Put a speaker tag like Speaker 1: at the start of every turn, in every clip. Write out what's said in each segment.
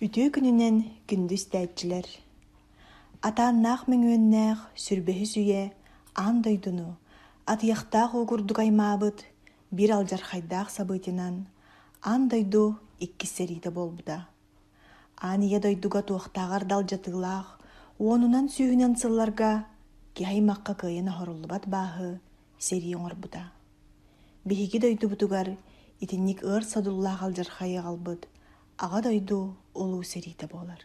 Speaker 1: Ütüö күнүнен күндүс тәэтчилер. Атааннаах мөҥүөннээх сүрбэһи сүйэ аан дойдуну, атыйахтаах угурдук аймаабыт бир алдьархайдаах сабыытынан аан дойду икки сэриитэ болбута. Аан ия дойдуга туохтааҕар далдьатыылаах, уонунан сүүһүнэн сылларга киһаймахха кыайан оһоруллубат бааһы сэрии оҥорбута. Биһиги дойдубутугар итинник өр содуллаах алдьархайы аҕалбыт, аҕа дойду улуу сэриитэ буолар.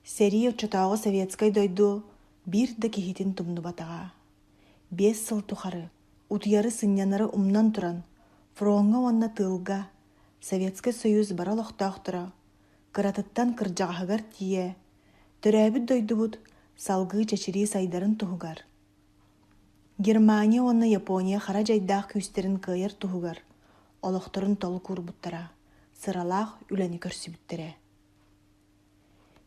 Speaker 1: Сэрии уччутааҕы советскай дойду биир да киһитин тумнубатаҕа. 5 сыл тухары, утуйары сынньанары умнан туран, фронга уонна тыылга, Советский Союз бара олохтоохтора, кыратыттан кырдьаҕаһыгар тиийэ, төрөөбүт дойдубут салгыы чечирии сайдарын туһугар. Германия уонна Япония хара дьайдаах күүстерин кыайар туһугар, олохторун толу куурбуттара, сыралаах үлэни көрсүбүттэрэ.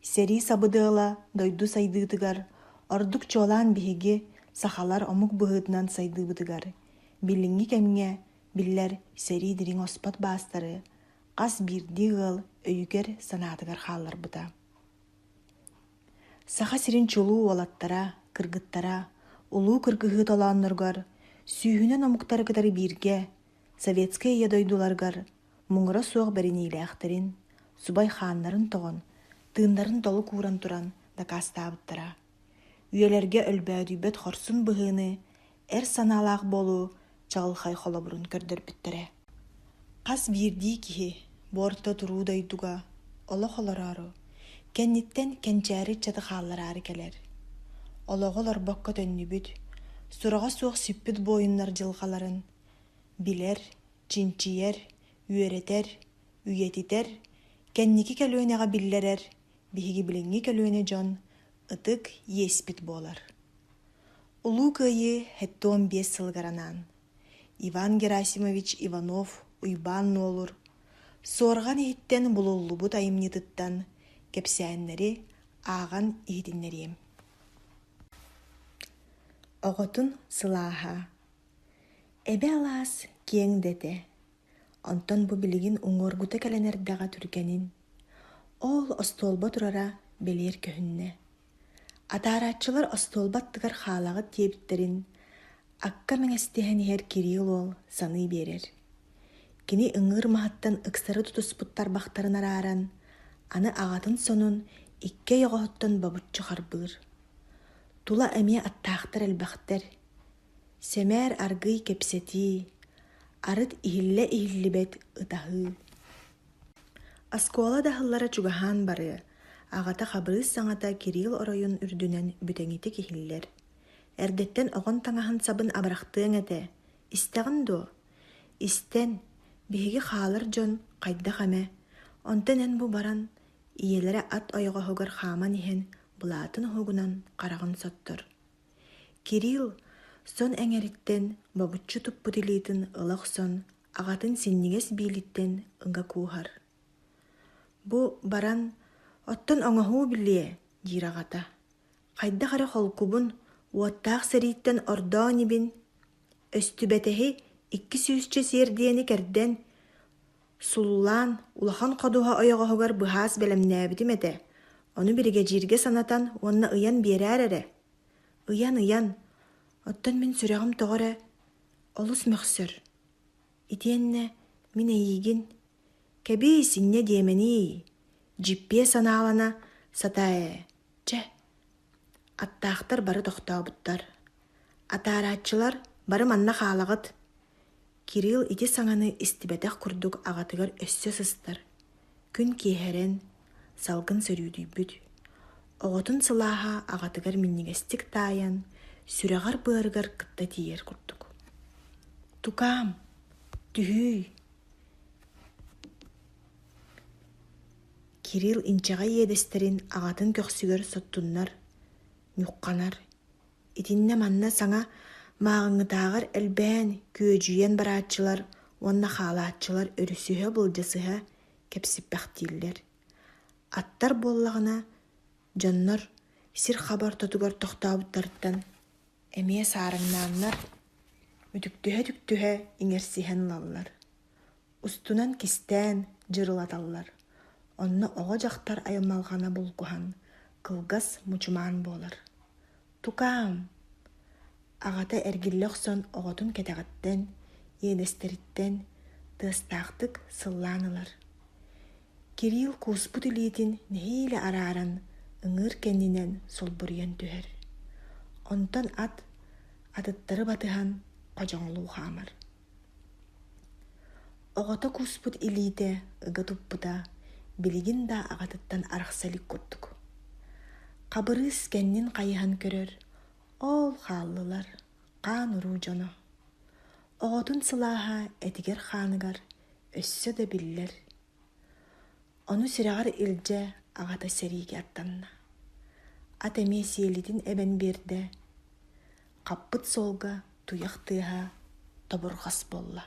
Speaker 1: Сэрии сабыдыала дойду сайдыытыгар, ордук чуолаан биһиги сахалар омук быһыытынан сайдыыбытыгар, билиҥҥи кэмҥэ биллэр сэрии дириҥ оспот баастары, хас биирдии ыал өйүгэр санаатыгар хаалларбыта. Саха сирин чулуу уолаттара, кыргыттара, улуу кыргыһыыт олоонноргор, сүүһүнэн омуктары кытары бииргэ, советская ия дойдуларгар, муҥура суох бэриниилээхтэрин, субай хааннарын тоҕон, тыыннарын толу кууран туран да каастаабыттара. Үөлэргэ өлбөөдүйбөт хорсун быһыыны эр санаалаах болуу чаҕылхай холобурун көрдөрбүттэрэ. Хас биирдии киһи буорта туруу дойдуга олох олорору, кэнниттэн кэнчээри чатыхааллараары келер. Олоҕо олорбокко төннүбүт, сураҕа суох сүппүт буойуннар дьылҕаларын билэр, чинчийэр, үөрэтэр, үйэтитэр, кэнники кэлүөнэҕэ биллэрэр, биһиги билиҥҥи кэлүөнэ дьон ытык иэспит буолар. Улуу кыайыы хэттэ 15 сылгаранаан. Иван Герасимович Иванов уйбаан ноолур, суорҕан иһиттэн булуллубут айымньытыттан кэпсээннэри ааҕан иһитиннэриэм. Оҕотун сылааһа. Эбэ алаас киэҥ дэтэ, онтон бу билигин уҥуоргута кэлэнэрдэҕэ түргэнин, ол остуолба турара белиэр көһүннэ. Атаарааччылар остуолбаттыгар хаалаҕыт диэбиттерин акка мэҥэстиһэн иһэр Кирилл ол саныы биэрэр. Кини ыҥыыр маһыттан ыксары тутуспуттар бахтарынар ааран, аны аҕатын сонун икки йоҕоһуттан бабуччу харбыыр. Тула эмиэ аттаахтар элбэхтэр, сэмээр аргый кэпсэтии, арыт иһиллэ-иһиллибэт ытаһыы. Аскуола таһыллара чугаһаан бары, аҕата хабырыыс саҥата Кирилл оройун үрдүнэн бүтэҥити киһиллэр. Эрдэттэн оҕон таҥаһын сабын абырахтыаҥ этэ, истэҕин дуо? Истэн, биһиги хаалар дьон хайдах эмэ, онтон эн бу баран, ийэлэрэ ат ойоҕоһугар хааман иһэн булаатын уһугунан хараҕын соттор. Кирилл сон эҥэриттэн бабуччу туппут илиитин ылах сон аҕатын синнигэс биилиттэн ыҥа кууһар. Бу баран оттон оҥоһуу билиэ диир аҕата. Хайдах эрэ холкубун уоттаах сэрииттэн ордоон ибин, өстүбэтэһи 2 сүүсчэ сиэрдиэни кэрдэн суллаан улахан ходуһа ойоҕоһугар быһаас бэлэмнээбитим этэ, ону биригэдьииргэ санатан уонна ыйан биэрээр эрэ. Ыйан, оттон мин сүрэҕим тоҕо эрэ олус мөхсөр. Итиэннэ мин эйигин кэбии синнэ диэмэни, дьиппиэ санаалана сатаэ, чэ. Аттаахтар бары тохтообуттар. Атаарааччылар бары манна хаалаҕыт. Кирилл ити саҥаны истибэтэх курдук аҕатыгар өссө сыстар. Күн киэһэрэн, салгын сөрүүдүйбүт. Оҕотун сылааһа аҕатыгар миннигэстик таайан, сүрэҕар быарыгар кытта тиийэр курдук. Тукаам, түһүүй. Кирилл инчаҕа иэдэстерин аҕатын көхсүгөр соттуннар, ньукканар. Итиннэ манна саҥа мааҕыҥҥытааҕар элбээн күөдьүйэн барааччылар уонна хаалааччылар өрүсүһэ былдьасыһа кэпсиппэхтииллэр. Аттар буоллаҕына дьоннор сир хабар тотугар тохтообуттарыттан эмиэ саарыҥнааннар үтүктүһэ иҥэрсиһэн ылаллар. Устунан кистээн дьырылаталлар. Онна оҕо дьахтар айылмалҕана булгуһан, кылгас мучумаан буолар. Тукаам! Аҕата эргиллэх сон оҕотун кэтэҕиттэн, иэнэстэриттэн тыастаахтык сыллаанылар. Кирилл кууспут илиитин нэһиилэ арааран ыҥыыр кэннинэн солбурйан түһэр. Онтон атыттары батыһан хожоҥлуу хаамар. Оҕото кууспут илиитэ ыга туппута билигин да аҕатыттан арахсалик курдук. Хабырыыс кэннин хайыһан көрөр, ол хааллылар, хаан уруу дьоно. Оҕотун сылааһа этигэр хааныгар өссө да биллэр. Ону сирэҕэр илдьэ аҕата сэрииги аттанна. Ат эмиэ сиэлитин эбэн биэрдэ, хаппыт солга туйах тыаһа тобурҕас болла.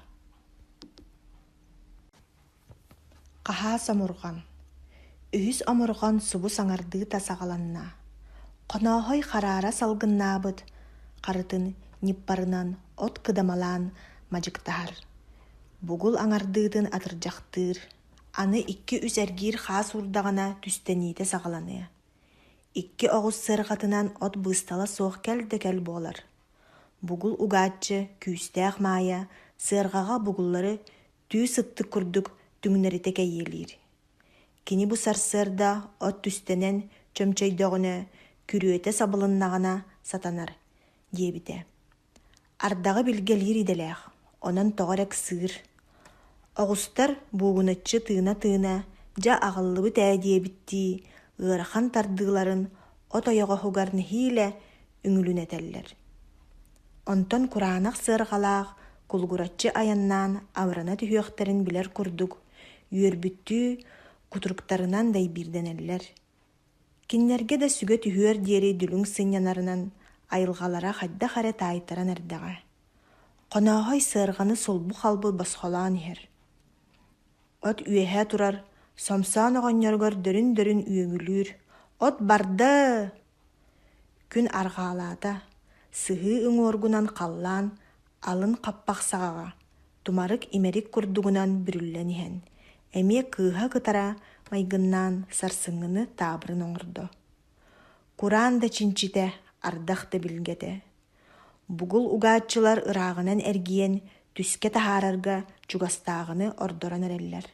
Speaker 1: Хаһаас омурҕан. Үһүс омурҕан субу саҥардыы тасаҕаланна. Хонооһой хараара салгыннаабыт, харытын ниппарынан от кыдамалаан мадьыктаһар. Бугул аҥардыытын атырдьахтыыр, аны икки үс эргиир хаас урдаҕына түстэниитэ саҕаланыа. Икки оҕус сырҕатынан от быыстала суох кэл буолар. Бугул угааччы күүстээх маайа сыарҕаҕа бугуллары түү сыттык курдук түҥнэритэ кэйиэлиир. Кини бу сарсыарда от түстэнэн чөмчөйдöҕүнэ күрүөтэ сабылыннаҕына сатанар диэбитэ. Ардаҕы билгэлиир идэлээх, онон тоҕо эрэ сыыр. Оҕустар буугуначчы тыына дьа аҕаллыбыт ээ диэбиттии ыарахан тардыыларын от ойоҕоһугар нэһиилэ үҥүлүнэтэллэр. Онтон кураанах сыарҕалаах кулгураччы аяннаан абырана түһүөхтэрин билэр курдук, үөрбүттүү кутуруктарынан дайбиирдэнэллэр. Киннэргэ да сүгэ түһүөр диэри дүлүҥ сынньанарынан айылҕалара хайдах эрэ таайыттаран эрдэҕэ. Хонооһой сыарҕаны солбу халбы босхолоон иһэр. От үөһэ турар, сомсоон оҕонньоргор дөрүн үөҥүлүүр. От барды! Күн арҕаалаата, сыһыы ыҥуоргунан халлаан, алын хаппах саҕаҕа, тумарык имерик курдугунан бүрүллэн иһэн, эмиэ кыыһа кытара майгыннаан сарсыҥҥыны таабырын оҥордо. Кураан да чинчитэ, ардах да билгэтэ. Бугул угааччылар ырааҕынан эргиэн түскэ таһаарарга чугастааҕыны ордорон эрэллэр.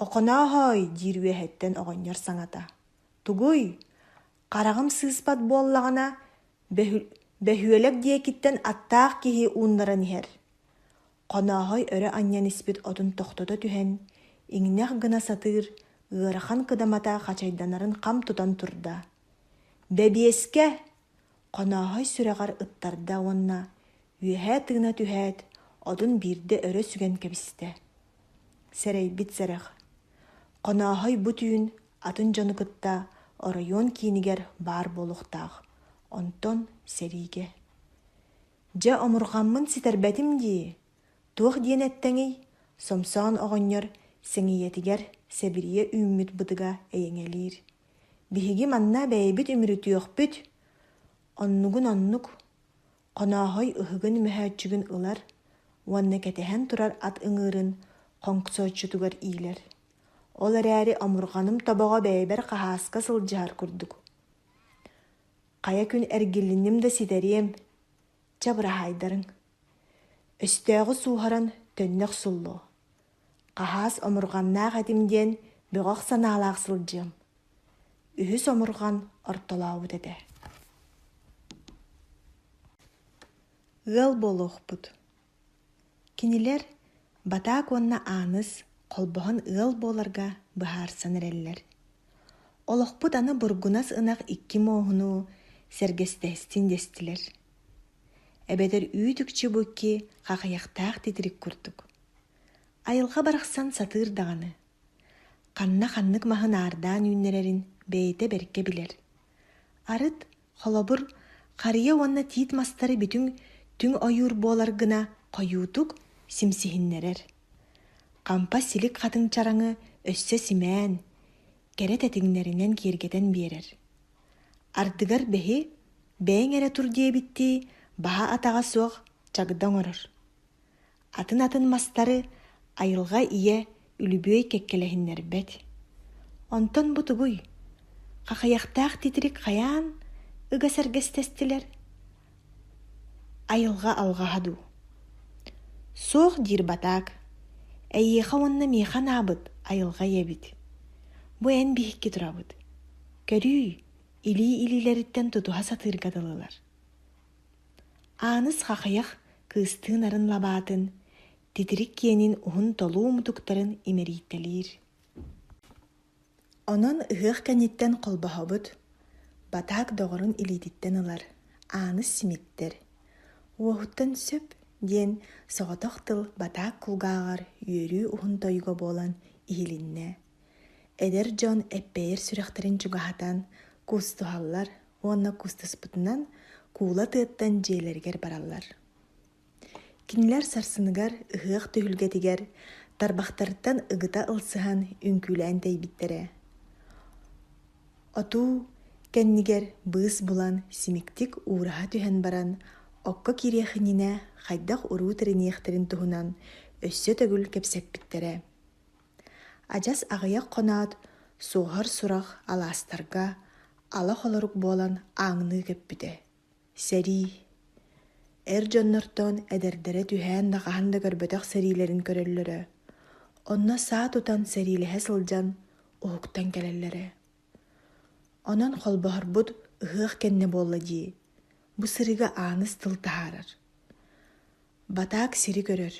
Speaker 1: «Оҕонооһой» диир үөһэттэн оҕонньор саҥата. «Тугуй, хараҕым сыыспат буоллаҕына бөһүөлэк диэкиттэн аттаах киһи ууннаран иһэр». Хонооһой өрө анньан испит отун тохтото түһэн, иҥнэх гына сатыыр ыарахан кыдамата хачайданарын хам тутан турда. «Бэбиэскэ!» Хонооһой сүрэҕэр ыттарда уонна, үөһэ тыына түһээт, отун биирдэ өрө сүгэн кэбистэ. Сэрэйбит сэрэх. Хонооһой бу түүн атын дьонукытта оройуон киинигэр баар буолуохтаах. Онтон сэриигэ. «Дьэ омурҕаммын ситэрбэтим дии, туох диэн эттэҥий» сомсоон оҕонньор сэҥийэтигэр сэбирийэ үүммүт бытыга эйэҥэлиир. «Биһиги манна бэйэбит үмүрүтүөхпүт» оннугун оннук. Хонооһой ыһыгын мөһөөччүгүн ылар, уонна кэтэһэн турар ат ыҥыырын хоҥсооччутугар иилэр. Ол эрээри омурҕаным тобоҕо бэйбэр хаһааска сылдьыһар курдук. «Хая күн эргиллинним да ситэриэм, чабыраһайдарыҥ. Өстөöҕү сууһаран төннөх суллуу. Хаһаас омурҕаннаах этим диэн бөҕөх санаалаах сылдьыам. Үһүс омурҕан ортолообут этэ». Ыал буолуохпут. Кинилэр батаак уонна ааныс холбоһон ыал буоларга быһаарсан эрэллэр. Олохпут аны бургунас ынах икки мооһунуу сэргэстэһистин дестилэр. Эбэтэр үүтүкчи букки хахайахтаах титирик курдук. Айылга барахсан сатыыр даҕаны. Ханна ханнык маһын аардаан үүннэрэрин бэйэтэ берке билэр. Арыт холобур харыйа уонна тиит мастары бүтүң түң ойуур буолар гына хойуутук симсиһиннэрэр. Кампа силик хатыҥ чараҥы өссө симээн, кэрэ тэтиҥнэринэн кииргэтэн биэрэр. Ардыгар бэһи бэйэҥ эрэ тур диэбитти баһа атаҕа суох чагда оҥорор. Атын мастары айылга ие үлүбүөй кеккелэһиннэрбэт. Онтон бутугуй. Қақаяқтақ титрик қаян ыга сәргестестілер. Айылға алғаду. Соқ дир батак. Әйеха онна механ абыт айылға ебит. Бу ән бихикки турабыт. Көрүй, или-илилеріттен тутуха сатыргадылылар. Аныс қақаяқ кыстын арын лабатын, титрик киенин ухун толуу мутуктарын имериттелир. Онон ыһыах кәниттен қолбаһабыт, батаак доҕорун илиититтен ылар, аныс симиттер. Уоһуттан сөп диэн соҕотох тыл батаак кулгааҕар үөрүү ухун тойго буолан иһилиннэ. Эдер дьон эппэйэр сүрэхтерин чугаһатан куустуһаллар, уонна куустуспутунан куула тыаттан дьиэлэригэр бараллар. Кинилэр сарсыныгар ыһыах төһүлгэтигэр тарбахтарыттан ыгыта ылсыһан үҥкүүлээн тэйбиттерэ. Отуу кэннигэр быыс булан симиктик уuraha түһэн баран окко кириэхининэ хайдах уруу тыриниэхтерин туһунан өссө төгүл кэпсэппиттерэ. Адьас аҕыйах хонаат суоһар сурах алаастарга ала холорук буолан ааҥныы көппүтэ. Сэрии. Эр дьоннортон эдэрдэрэ түһээн наҕаһан да көрбөтөх сэриилэрин көрөллөрө. Онно саа тутан сэриилэһэ сылдьан уһуктан кэлэллэрэ. Онон холбоһорбут ыһыах кэннэ буолла дии. Бу сырыга ааныс тыл таһаарар. Батаак сири көрөр,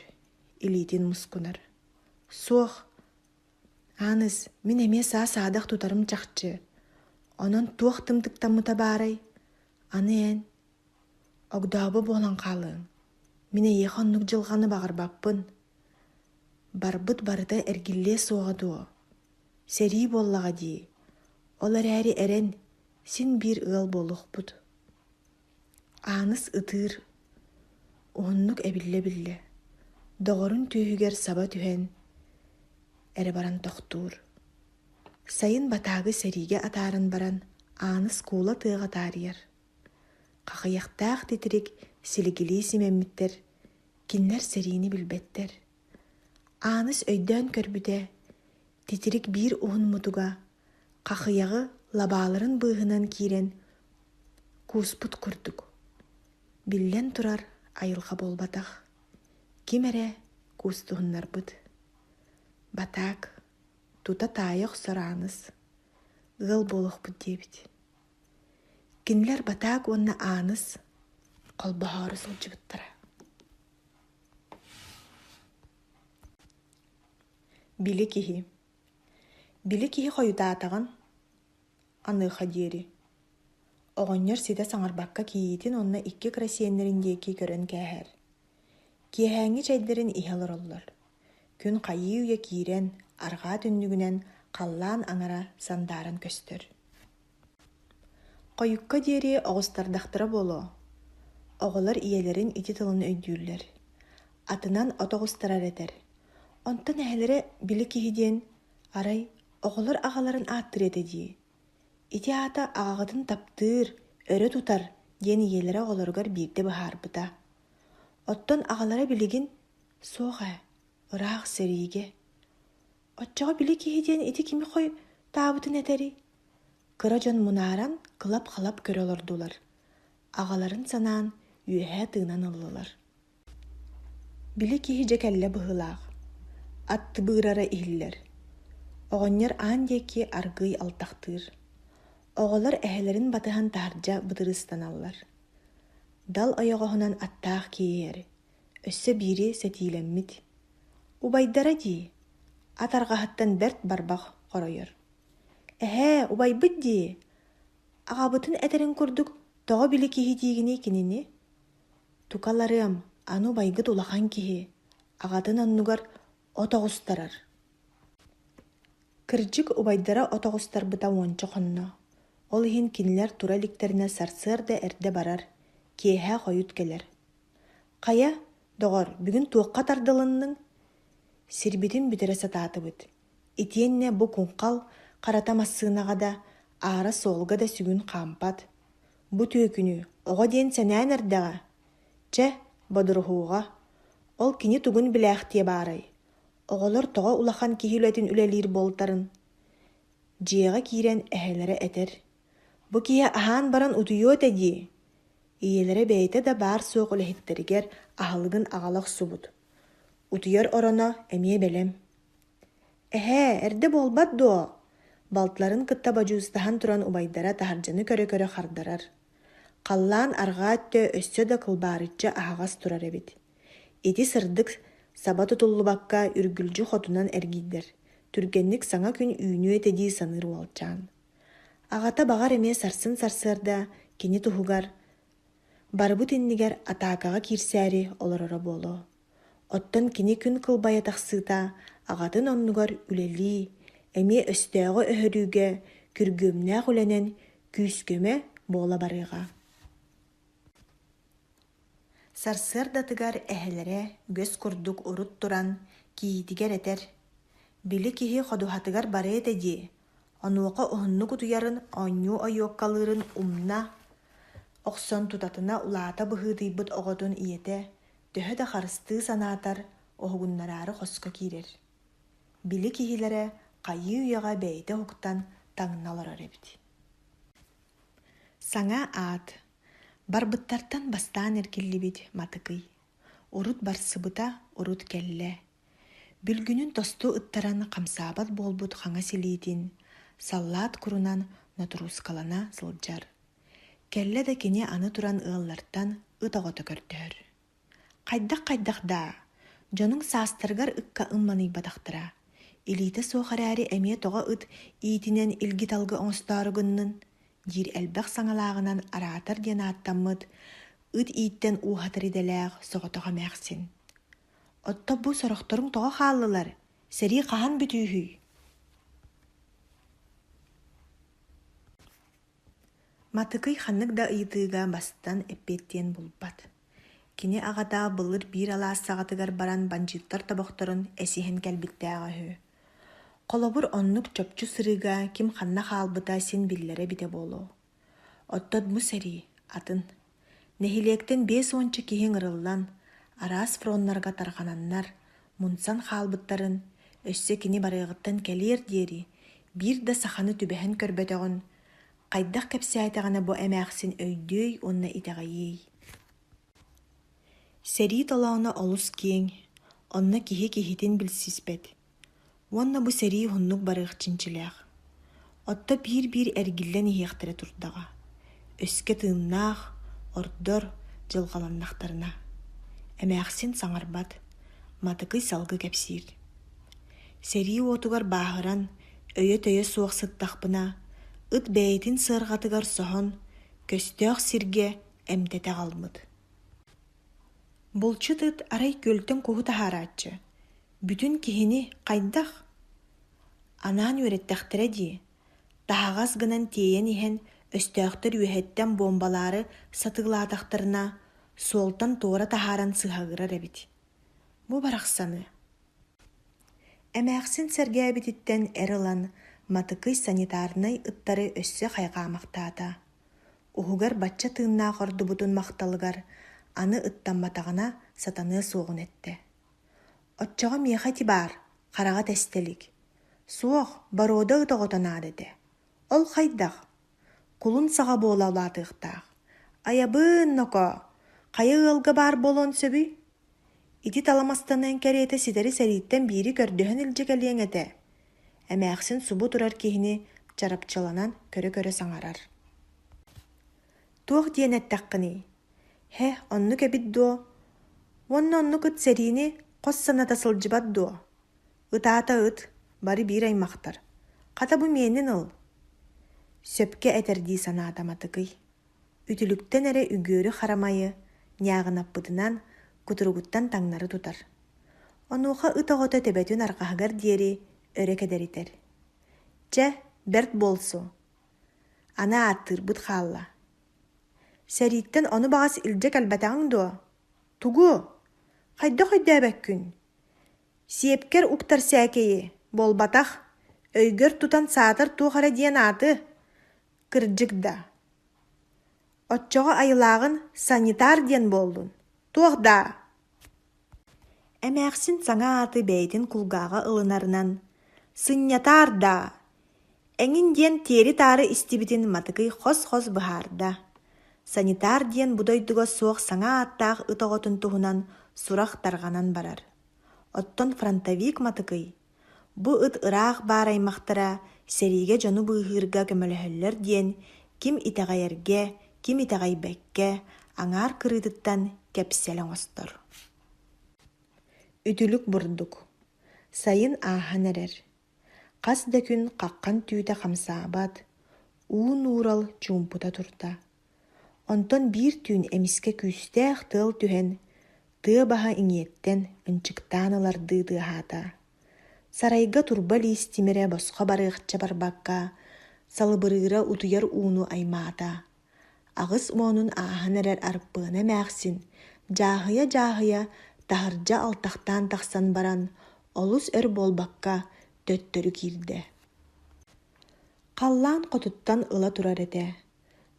Speaker 1: илиитин мускунар. Суох, аныс, мин эмиэ саа саадах тутарым чахчы. Онон туох тымтыктаммыта баарай. Аны эн. Огдаабы буолан хаалыың. Мин эйиэх оннук дьылҕаны баҕарбаппын. Барбыт барыта эргиллээ суоҕа дуо. Сэрии буоллаҕа дии. Ол эрээри эрен, син биир ыал буолуохпут. Ааныс ытыыр. Уһуннук эбиллэ-биллэ. Доҕорун түүһүгэр саба түһэн эрэ баран тохтуур. Сайын батаагы сэриигэ атаарын баран ааныс куула тыаҕа таарыйар. Қақыяқтаах титрик силигилии симэммиттер, киннэр сэриини билбэттер. Ааныс өйдөөн көрбүтэ, титрик биир уһун мутуга қақыяғы лабааларын быыһынан киирен кууспут курдук. Биллэн турар айылға болбатах. Ким эрэ куустуһуннарбыт. Батаак, тута таайох сорааныс. Ыал буолуохпут диэбит. Кинилэр батаак уонна ааныс холбоһоору сылдьыбыттара. Били киһи. Били киһи хойутаатаҕын аныыха диэри. Оҕонньор ситэ саҥарбакка киитин онна икки красиэннэрин диэки көрөн кээһэр. Киэһээҥҥи чэйдэрин иһэлэр оллор. Күн хайыы уйа киирэн, арҕаа түннүгүнэн халлаан аҥара сандааран көстөр. Хойукка диэри оҕустардахтара буолуо. Оҕолор иэлэрин ити тылын өйдүүллэр. Атынан отоҕустарар этэр. Онтон эһэлэрэ били киһи диэн арай оҕолор аҕаларын ааттыр этэ дии. Ити аата аҕаҕытын таптыыр, өрө тутар диэн иэлэрэ оҕолоргар биирдэ быһаарбыта. Оттон аҕалара билигин суоҕа, ыраах сэриигэ. Оччоҕо били киһи диэн ити кими хой таабытын этэри. Кыра дьон мунааран кылап-халап көрө олордулар. Аҕаларын санаан үөһэ тыынан ыллылар. Били киһи дьэ кэллэ быһылаах. Атты быырара иһиллэр. Оҕонньор аан диэки аргый алтахтыыр. Оҕолор эһэлэрин батыһан таһардьа бытырыстаналлар. Дал ойоҕоһунан аттаах киэйэр. Өссө биири сэтиилэммит. Убайдара дии. Ат арҕаһыттан бэрт барбах хоройор. Эһэ, убайбыт дии. Аҕабытын этэрин курдук тоҕо били киһи диигини кинини. Тукаларыам, ану байгыт улахан киһи. Аҕатын оннугар отоҕустарар. Кырдьык убайдара отоҕустарбыта уонча хонно. Ол иһин кинилэр тура ликтерине сарсыар да эрдэ барар. Киэһэ хойут келер. Хая, доҕор, бүгүн туохха тардылынның. Сирбитин бүтэрэ сатаатыбыт. Итиэнне бу кунхал харата массыынаҕа да, аара суолга да сүгүн хаампат. Бу түөкүнү, оҕо диэн сэнээн эрдэҕэ. Чэ, бодуруһууҕа. Ол кини тугун билээх тиэ баарай. Оҕолор тоҕо улахан киһи үлэтин үлэлиир буолтарын. Дьиэҕэ киирэн эһэлэрэ этэр. Бу киһи аһаан баран утуйуот эдии. Ийэлэрэ бэйэтэ да баар суох үлэһиттэригэр аһалыгын аҕалах субут. Утуйар ороно эмиэ бэлэм. Эрдэ буолбат дуо. Балтларын кытта бажуустаһан туран убайдара таһардьаны көрө-көрө хардарар. Халлаан арҕаат тө өссө да кылбаарычча аһаҕас турар эбит. Ити сырдык саба тутуллубакка үргүлжү хотунан эргийдэр. Түргэнник саҥа күн үүнүөт эдии саныыр уолчаан. Аҕата баҕар эмиэ сарсын сарсыарда кини туһугар барбыт иннигэр атаакаҕа киирсээри олороро буолуо. Оттон кини күн кылбайа тахсыыта аҕатын оннугар үлэлии, эмиэ өстөöҕө өһөрүүгэ күргүөмнээх үлэнэн күүскөмө буола барыаҕа. Сарсыар датыгар эһэлэрэ гөс курдук урут туран киитигэр этэр. Били киһи ходуһатыгар барыат эдии. Онуоха уһуннук утуйарын оонньуу ойуоккалыырын умна охсон тутатына улаата быһыытыйбыт оҕотун ийэтэ төһө да харыстыы санаатар оһугуннараары хоско киирэр. Били киһилэрэ хайыы үйэҕэ бэйэтэ хуктан таҥналарар эбит. Саҥа аат. Барбыттартан бастаан эркиллибит матыкый. Урут барсыбыта урут кэллэ. Бүлгүнүн тостуу ыттаран хамсаабат буолбут хаҥа силиитин саллаат курунан натуруускалана сылдьар. Кэллэ да кини аны туран ыаллартан ыт оҕото көрдөөр. Хайдах даа. Дьонуҥ саастаргар ыкка ымманыйбатахтара. Илиитэ суохараари эмиэ тоҕо ыт иитинэн илги талгы оҥостооругуннун диир элбэх саҥалааҕынан араатар диэн ааттаммыт ыт ииттэн уухатар идэлээх соҕотоҕо мээхсин. Отто бу сорохторуҥ тоҕо хааллылар, сэрии хаһан бүтүүһүй. Матыкый ханнык да ыйытыыга бастан эппиэттиэн булбат. Кини аҕата былыр биир алаас саҕатыгар баран бандьыттар табохторун эсиһэн кэлбиттээҕэ үһү. Холобур оннук чопчу сырыыга ким ханна хаалбыта син биллэрэ бите буолуо. Оттот бу сэрии, атын. Нэһилиэктэн 5 уонча киһиҥ ырыллан, араас фроннарга тарҕананнар, мунсан хаалбыттарын өссө кини барыаҕыттан кэлиэр диэри, биир да саханы түбэһэн көрбөтөҕүн, хайдах кэпсээтэҕинэ бу эмээхсин өйдүөй уонна итэҕэйий. Сэрии толооно олус киэҥ, онно киһи киһитин билсиспэт. Уонна бу сэрии хуннук барыахчинчилээх. Отто биир эргиллэн иһиэхтэрэ турдаҕа. Өскө тыыннаах, ордор дьылҕаланнахтарына. Эмээхсин саҥарбат, матыкый салгы кэпсиир. Сэрии уотугар бааһыран, өйө-төйө суох сыттахпына, ыт бэйэтин сыарҕатыгар соһон, көстөөх сиргэ эмтэтэ галмыт. Булчут ыт арай көлтөн куһу таһаарааччы. Бүтүн киһини хайдах? Анаан үөрэттэхтэрэ дии. Таһаҕас гынан тиэйэн иһэн өстөөхтөр үөһэттэн бомбалаары сатыылаатахтарына суолтан туора таһааран сыһагырар эбит. Бу барахсаны. Эмээхсин сэргээбититтэн эр ылан матыкый санитарнай ыттары өссө хайгаамахтаата. Уһугар бачча тыыннаах ордубутун махталыгар аны ыттамматаҕына сатаныы суоҕун этте. Отчоҕо миэхэ тибаар, хараҕа тэстэлик. Суох, бароода ытоҕотонаад этэ. Ол хайдах. Кулун саҕа буола улаатыахтаах. Аябыын, ноко, хайа ыалга баар болон сөбүй? Ити таламастанын кэриэтэ ситери сэрииттэн биири көрдөһөн илдьэ кэлиэҥ этэ. Эмээхсин субу турар киһини чарапчыланан көрө-көрө саҥарар. Туох диэн эттэххини. Оннук эбит дуо. Уонна оннук ыт сэриини хос саната сылдьыбат дуо. Ытаата ыт, бары биир аймахтар. Хата бу миэнин ыл. Сөпкэ этэрдии санаата матыкый. Үтүлүктэн эрэ үгүөрү харамайы, ньааҕынаппытынан кутуругуттан таҥнары тутар. Онуоха ытоҕото төбөтүн арҕаһыгар диэри өрө кэдэритэр. Чэ, бэрт буолсу. Ана ааттыырбыт хаалла. Сэрииттэн ону баҕас илдьэ кэлбэтэҕиҥ дуо. Тугу, хайдах өйдөөбөккүн. Сиэпкэр уктар сээкэйи, болбатах, өйгөр тутан саатар туохара диэн ааты. Кырдьык да. Отчоҕо айылааҕын санитар диэн буоллун. Туох да. Эмээхсин саҥа ааты бэйэтин кулгааҕа ылынарынан. Сынньатаар да. Эңин диэн тиери тары истибитин матыкый хос-хос быһаарда. Санитар диэн будойдуга суох саҥа аттаах ытоҕотун туһунан сурах тарҕанан барар. Оттон фронтовик матыкый. Бу ыт ыраах баараймахтара сэриигэ дьону быыһыырга көмөлөһөллөр диэн ким итэҕэйэргэ, ким итэҕэйбэккэ аҥаар кырыытыттан кэпсэлэҥ остор. Үтүлүк бурдук. Сайын ааһан эрэр. Хас да күн хаккан түүтэ хамсаабат, уун уурал чуумпута турда. Онтон биир түүн эмиске күүстээх тыал түһэн, тыа баһа иҥиэттэн ынчыктаан ылардыы тыаһаата. Сарайга турба лиис тимэрэ босхо барыахча барбакка, салыбырыыра утуйар ууну аймаата. Агыс уонун ааһан эрэр арыппыана мээхсин, жааһыйа таһырдьа алтахтаан тахсан баран, олус өр буолбакка төттөрү киирдэ. Халлаан хотуттан ыла турар этэ.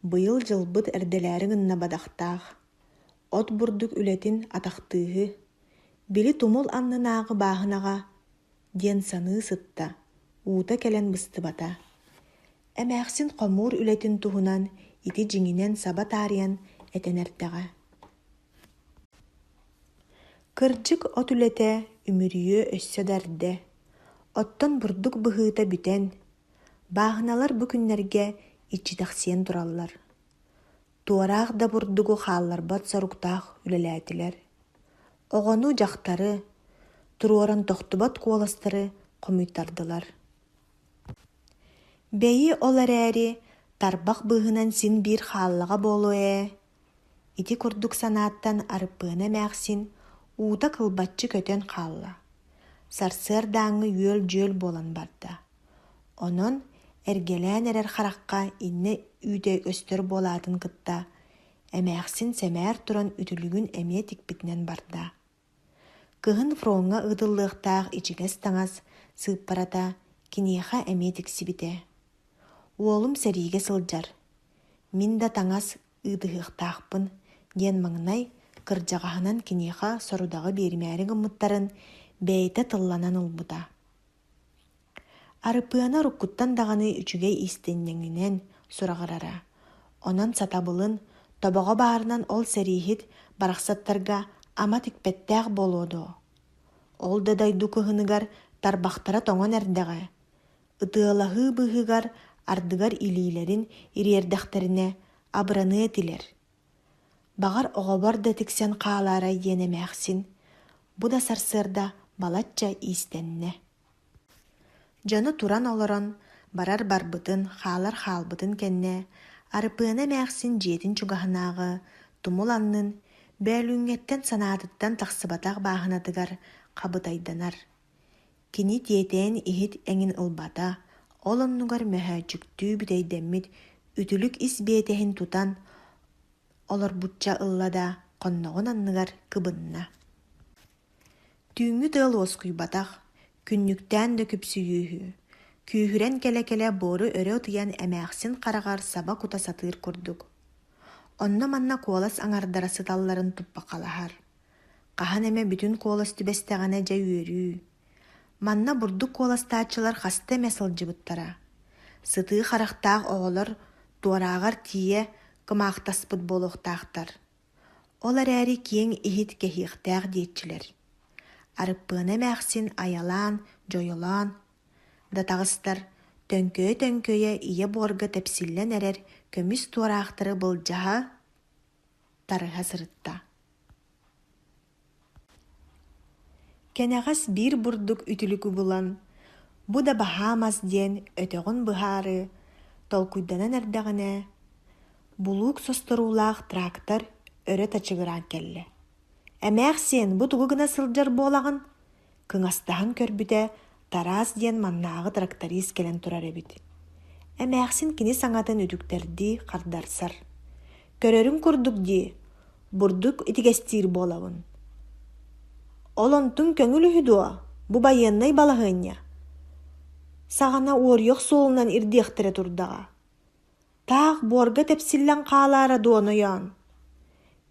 Speaker 1: Быйыл жылбыт эрдэлээриҥ ынна бадахтаах. От бурдук үлэтин атахтыыһы. Били тумул аннынааҕы бааһынаҕа диэн саныы сытта, уута кэлэн быстыбата. Эмээхсин хомуур үлэтин туһунан ити дьиҥинэн саба таарыйан этэнэртэҕэ. Кырдьык от үлэтэ үмүрүйүө өссө дэрдэ. Оттон бурдук быһыыта бүтэн. Бааһыналар бу күннэргэ иччитахсиэн тураллар. Туораах да бурдугу хаалларбат соруктаах үлэлээтилэр. Оҕону дьахтары, туруоран тохтубат куоластары хомуйтардылар. Бэйи ол эрээри тарбах быыһынан син биир хааллаҕа буолуо ити курдук санааттан арыппыана мээхсин уута кылбаччы көтөн хаалла. Сарсыар дааҥҥы үөл-дьүөл буолан барда. Онон эргэлээн эрэр харахха инне үүтэй өстөр буолаатын кытта, эмээхсин сэмээр туран үтүлүгүн эмиэ тикпитинэн барда. Кыһын фроңҥа ыытыллыахтаах ичигэс таҥас сыыппарата киниэхэ эмиэ тиксибитэ. Уолум сэриигэ сылдьар. Мин да таҥас ыытыһыахтаахпын диэн маҥнай кырдьаҕаһынан киниэхэ сорудаҕы биэримээриҥ ыммыттарын бэйэтэ тылланан ылбыта. Арыпыана руккуттан даҕаны үчүгэй истиннэҥинэн сураҕарара. Онон сатабылын тобоҕо баарынан ол сэрииһит барахсаттарга ама тикпэттээх болуодо. Ол да дайду кыһыныгар тарбахтара тоҥон эрдэҕэ. Ытыалаһыы быыһыгар ардыгар илиилэрин ириэрдэхтэринэ абыраны этилэр. Баҕар оҕобор да тиксэн хаалаарай диэн эмээхсин, бу да сарсыарда балачча иистэннэ. Дьону туран олорон, барар барбытын, хаалар хаалбытын кэннэ, арыпыана мээхсин дьиэтин чугаһынааҕы, тумул аннын, бээлүүҥҥэттэн санаатыттан тахсыбатах бааһынатыгар хабытайданар. Кини тиэтээн иһит эҥин ылбата, ол оннугар möhөөчүктүү бүтэйдэммит үтүлүк ис биэтэһин тутан, олорбучча ыллада хонноҕун анныгар кыбынна. Түүҥҥү тыал уоскуйбатах, күннүктээн да күпсүйүүһү. Күүһүрэн кэлэ-кэлэ боору өрө тыйан эмээхсин хараҕар саба кута сатыыр курдук. Онно манна куолас аҥардара сыталларын туппакалаһар. Хаһан эмэ бүтүн куолас түбэстэҕинэ дьэ үөрүү. Манна бурдук куоластаачылар хаста эмэ сылдьыбыттара. Сытыы харахтаах оҕолор туорааҕар тиийэ кымаахтаспыт буолуохтаахтар. Ол эрээри киэҥ иһит кэһиэхтээх диэтчилэр. Арыппыана мээхсин аялаан, дьойолоон да таҕыстар төҥкөйө ийэ буорга тэпсиллэн эрэр көмүс туораахтары былдьаһа тарыһа сырытта. Кэнэҕэс биир бурдук үтүлүкү булан, бу да баһаамас диэн өтөҕүн быһаары толкуйданан эрдэҕинэ, булуук состоруулаах трактор өрө тачыгыраан кэллэ. Эмээхсин, бу тугу гына сылдьар буолагын? Кыҥастаһын көрбүтэ Тарас диэн маннааҕы тракторист кэлэн турар эбит. Эмээхсин кини саҥатын үтүктэрдии хардарсар. Көрөрүн курдук дии, бурдук итигэстиир буолабын. Олонтун көҥүл үһү дуо, бу байыаннай балаһыанньа. Саҕана уорйох суолунан ирдиэхтэрэ турдаҕа. Таах буорга тэпсиллэн хаалаара дуонойоон.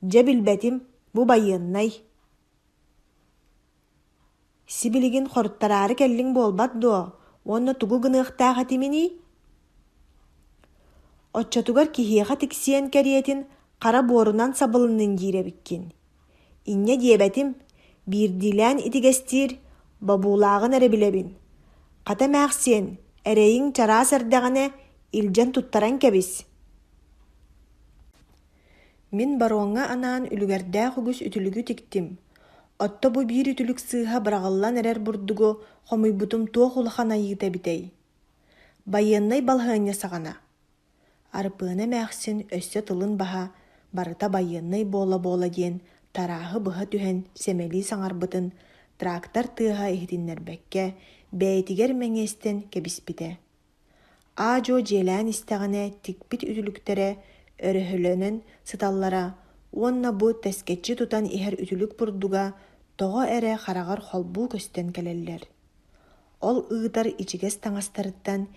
Speaker 1: Дьэ билбэтим, бу байыаннай. Сибилигин хоруттарары келлиң буолбат дуо, онно тугу гыныахтааха тимини, Отчотугар кихиэха тиксиэн кэриэтин хара буорунан сабылынын дииребиккин. Инне диэбэтим, биирдилээн итигестиир бабуулаагын эрэ Хата мээхсиэн, эрэйиҥ чараа сэрдэҕинэ илдьэн туттаран кэбис. Мин баруоҥҥа анаан үлүгэрдээх угус үтүлүгү тиктим. Отто бу биир үтүлүк сыыһа быраҕыллан эрэр бурдугу хомуйбутум туох улахан айыыта битэй. Байыаннай балһыанньа саҕана. Арыпыана мээхсин өссө тылын баһа, барыта байыаннай буола диэн тарааһы быһа түһэн сэмэлии саҥарбытын трактор тыаһа иһитиннэрбэккэ бэйэтигэр мэҥиэстэн кэбиспитэ. Аадьо дьиэлээн истэҕинэ тикбит үтүлүктэрэ өрөһөлөнөн сыталлара, уонна бу тэскэччи тутан иһэр үтүлүк бурдуга тоҕо эрэ хараҕар холбуу көстөн кэлэллэр. Ол ыытар ичигес таҥастарыттан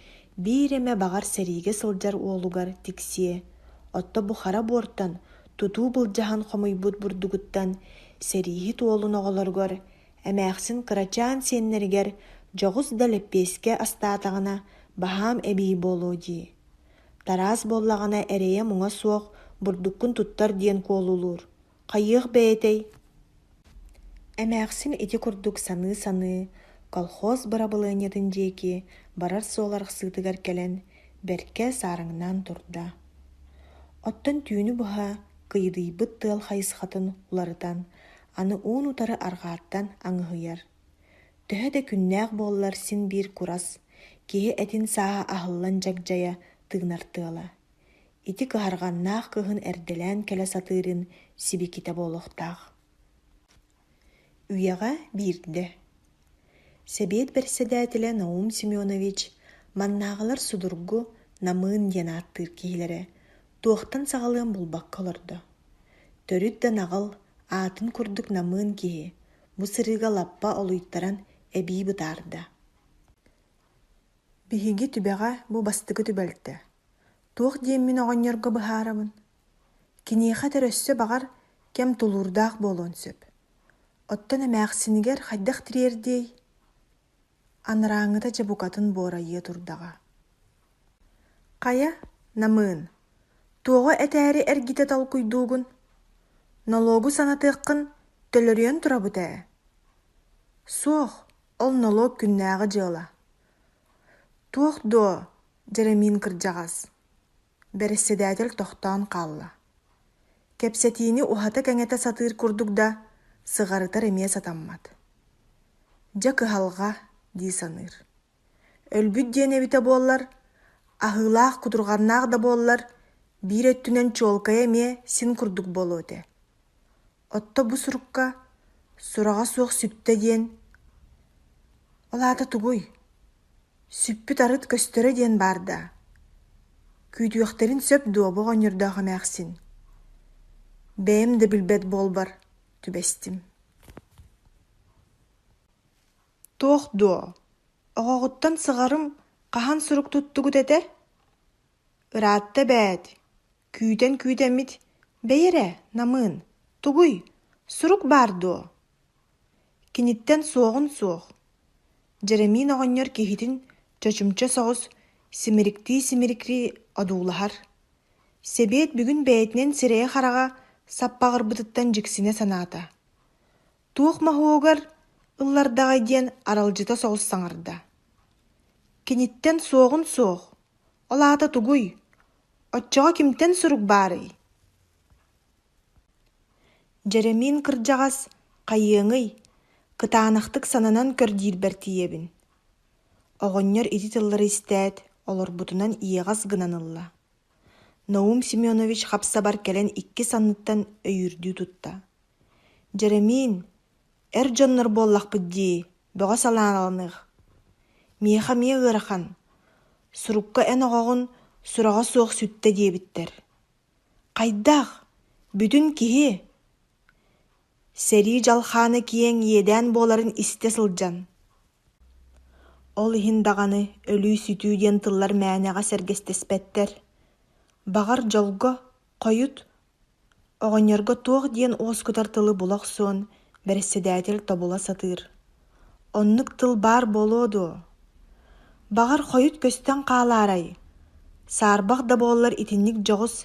Speaker 1: биир эмэ баҕар сэриигэ сылдьар уолугар тиксиэ, отто бу хара буортан тутуу былдьаһан хомуйбут бурдугуттан сэрииһи туолун оҕолоргор эмээхсин кырачаан сиэннэригэр дьоҕус да лэппиэскэ астаатаҕына баһаам эбии буолуо дии. Тараас боллаҕына эрэйэ муҥа суох бурдуккун туттар диэн куолулуур. Хайыах бэйэтэй. Эмээхсин ити курдук саныы колхоз барабылыанньатын диэки барар суоларахсыытыгар кэлэн бэркэ саарыҥнаан турда. Оттон түүнү быһа кыйыдыйбыт тыал хайысхатын уларытан, аны уун утары арҕааттан аҥыһыйар. Төһө да күннээх буоллар син биир курас, киһи этин сааһа аһыллан дьагдьайа тыынартыала. Ити кыһарҕаннаах кыһын эрдэлээн кэлэ сатыырын сибикитэ буолуохтаах. Үйэҕэ биирдэ. Себиэт бэрсэдээтилэ Наум Семенович маннааҕылар судургу намыын диэн ааттыыр киһилэрэ туохтан саҕалыан булбакка олордо. Төрүт да наҕыл аатын курдук намыын киһи бу сырыыга лаппа олуйттаран эбии бытаарда. Биһиги түбэҕэ бу бастыгы түбэлтэ. Туох диэн мин оҕонньорго быһаарабын. Киниэхэ төрөссө баҕар кэм тулуурдаах буолуон сөп. Оттон эмээхсинигэр хайдах тириэрдиэй. Анырааҥҥыта дьабукатын буорайыа турдаҕа. Хая, намыын, туоҕо этээри эргитэ толкуйдуугун, налогу санатыаххын төлөрүөн турабыт ээ. Суох, ол налог күннээҕи дьыала. Туох дуо, Жеремин кырдьаҕас. Бэресседээтэл тохтоон хаалла. Кэпсэтиини ухата кэҥэтэ сатыыр курдук да сыҕарытар эмиэ сатаммат. Дьа кыһалҕа дии саныыр. Өлбүт диэн эбитэ буоллар, аһыылаах кутурҕарнаах да буоллар, биир өттүнэн чуолкайа эмиэ син курдук буолуо этэ. Отто бу сурукка сураҕа суох сүптэ диэн олаата тугуй, сүппүт арыт көстөрө диэн баарда. Күүтүөхтэрин сөп дуобу оҕонньордоох эмээхсин. Бэйэм да билбэт буолбар, түбэстим. Туох дуо, оҕоҕуттан сыҕарым хаһан сурук туттугут этэ? Ыраатта бэät, күүтэн-күүтэммит, бэйэрэ, намыын, тугуй, сурук баар дуо. Киниттэн суоҕун суох. Жеремин оҕонньор киһитин чочумча соҕус симирикти одуулаһар. Себиэт бүгүн бэйэтинэн сирэйэ хараҕа саппаҕырбытыттан дьиксинэ санаата. Туох маһуугар ыллардаҕай диэн аралдьыта соҕус саҥарда. Киниттэн суоҕун суох, олаата тугуй, оччоҕо кимтэн сурук баарый? Жеремин кырдьаҕас хайыаҥый, кытаанахтык сананан көрдиирбэр тиийэбин. Оҕонньор ити тыллары истээт, олорбутунан иэҕас гынанылла. Наум Семенович хапсабар кэлэн икки санныттан өйүрдүү тутта. Жеремин, эр дьоннор буоллахпыт дии, бөҕө салааналаныах. Миэхэ миэ ыарахан, сурукка эн оҕоҕун сураҕа суох сүттэ диэбиттэр. Хайдаах, бүтүн киһи. Сэрии жалхааны киэҥ иэдээн буоларын истэ сылдьан. Ол иһин даҕаны өлүү сүтүү диэн тыллар мээнэҕэ сэргэстэспэттэр. Баҕар дьолго, хойут, оҕонньорго туох диэн уоскутар тылы булах суон бэрсэдээтэл тобула сатыыр. Оннук тыл баар болуо дуо. Баҕар хойут көстөн хаалаарай, Саарбах да боллар итинник жоҕус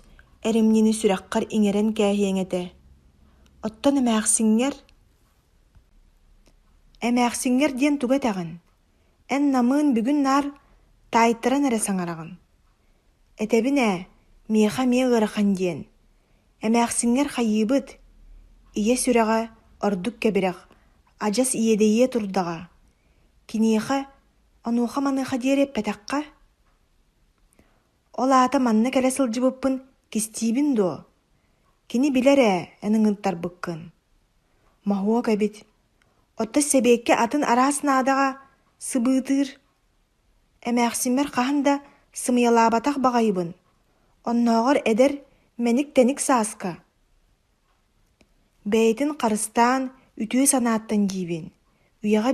Speaker 1: эримнини сүрэххар иҥэрэн кээһиэҥэтэ. Оттон эмээхсиҥҥэр диэн туга этэҕин. Эн намыын бүгүн наар таайттаран эрэ саҥараҕын. Этэбин миэхэ миэ ыарахан диэн. Эмээхсиҥҥэр хайыыбыт. Ийэ сүрэҕэ ордук кэбирэх, адьас иэдэйиэ турдаҕа. Киниэхэ онуоха маныыха диэр эппэтэххэ. Ол аата манна кэлэ сылдьыбыппын кистиибин дуо. Кини билэр эн ыҥыттарбыккын. Маһуок эбит. Отто сэбиэккэ атын араас наадаҕа сыбыытыыр. Эмээхсиммэр хаһан да сымыйалаабатах баҕайыбын. Оннооҕор эдэр мэник-тэник сааска. Бэйэтин харыстаан үтүө санааттан диибин. Үйэҕэ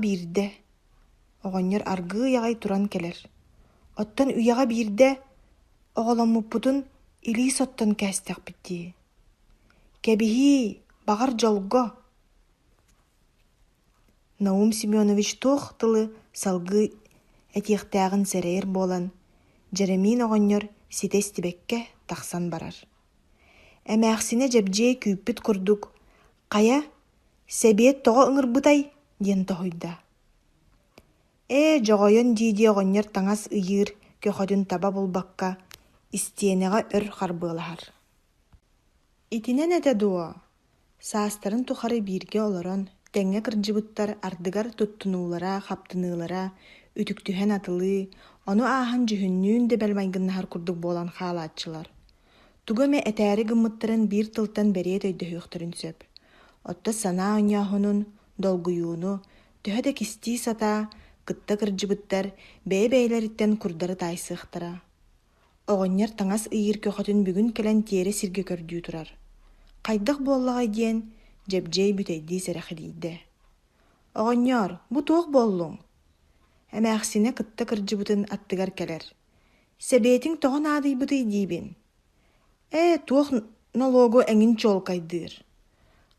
Speaker 1: биирдэ. Оҕонньор аргыы ыйаҕай туран кэлэр. Оттон үйэҕэ биирдэ оҕоломмуппутун илии соттон кээстэхпит дии. Кэбиһии, баҕар дьолго. Наум Семенович туох тылы салгыы этиэхтээҕин сэрэйэр буолан, Дьэремиин оҕонньор ситэ истибэккэ тахсан барар. Эмээхсине дьэбдьиэй күүппүт курдук, «Хая, сэбиэт тоҕо ыҥырбытай» диэн тоһуйда. Дьоҕойон диидии оҕонньор таҥас ыйыыр көхөтүн таба булбакка истиэнэҕэ өр харбыалаһар. Итинэн этэ дуо, саастарын тухары бииргэ олорон, тэҥҥэ кырдьыбыттар ардыгар туттунуулара, хаптыныылара, үтүктүһэн атылыы, ону ааһан дьүһүннүүн да бэлмайгыннаһар курдук буолан хаалааччылар. Туга эмэ этээри гыммыттарын биир тылтан бэриэт өйдөһүөхтөрүн сөп. Отто санаа оññооһунун, долгуйууну, төһө да кистии сатаа, кытта кырдьыбыттар бэйэ-бэйэлэриттэн курдары таайсыахтара. Оҕонньор таҥас ыйыыр көхөтүн бүгүн кэлэн тиэри сиргэ көрдүү турар. Хайдах буоллаҕай диэн дьэбдьиэй бүтэйдии сэрэхилиийдэ. «Оҕонньор, бу туох буоллуҥ?» Эмээхсине кытта кырдьыбытын аттыгар кэлэр. «Сэбиэтиҥ тоҕо наадыйбытый диибин». Туох налогу эҥин чуолкайдыыр.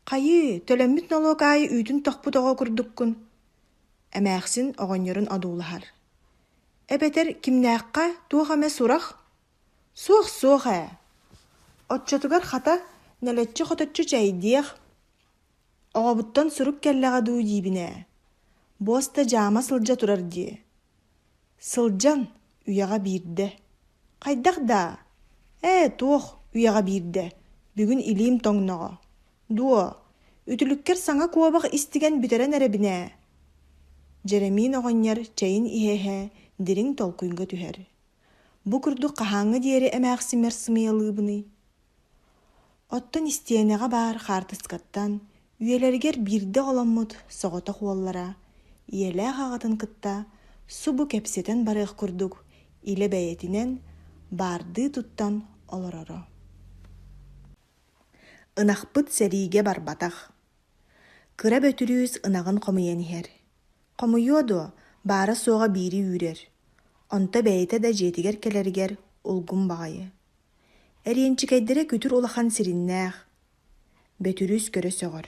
Speaker 1: «Хайыы, төлөммүт налог аайы үүтүн тохпут оҕо курдуккун». Эмээхсин оҕонньорун одуулаһар. «Эбэтэр кимнээххэ туох эмэ сурах?» «Суох, Отчотугар хата нэлэччи хоточчу чэйдиэх. Оҕобуттан сурук кэллэҕэ дуу диибинэ. Буоста дьаама сылдьа турар дии». «Сылдьан, үйэҕэ биирдэ». «Хайдах да?» Туох үйэҕэ биирдэ. Бүгүн илиим тоҥноҕо. «Дуо, үтүлүккэр саҥа куобах истигэн бүтэрэн эрэбинэ». Дьэремиин оҕонньор чэйин иһээһэ дириҥ толкуйга түһэр. Бу курдук хаһааҥҥа диэри эмээхсимэр сымыйалыыбыный. Оттон истиэнэҕэ баар хаартыскаттан үйэлэригэр биирдэ оломмут соҕото хуоллара, иэлээх аҕатын кытта субу кэпсэтэн барыах курдук илэ бэйэтинэн баардыы туттан олороро. Ынахпыт сэриигэ барбатах. Кыра бөтүрүүс ынаҕын хомуйан иһэр. Хомуйуоду баара суоҕа биири үүрэр. Онто бэйэтэ да дьиэтигэр кэлэригэр улгум баҕайы. Эриэнчикэйдэрэ күтүр улахан сириннээх. Бөтүрүүс көрө сөҕөр.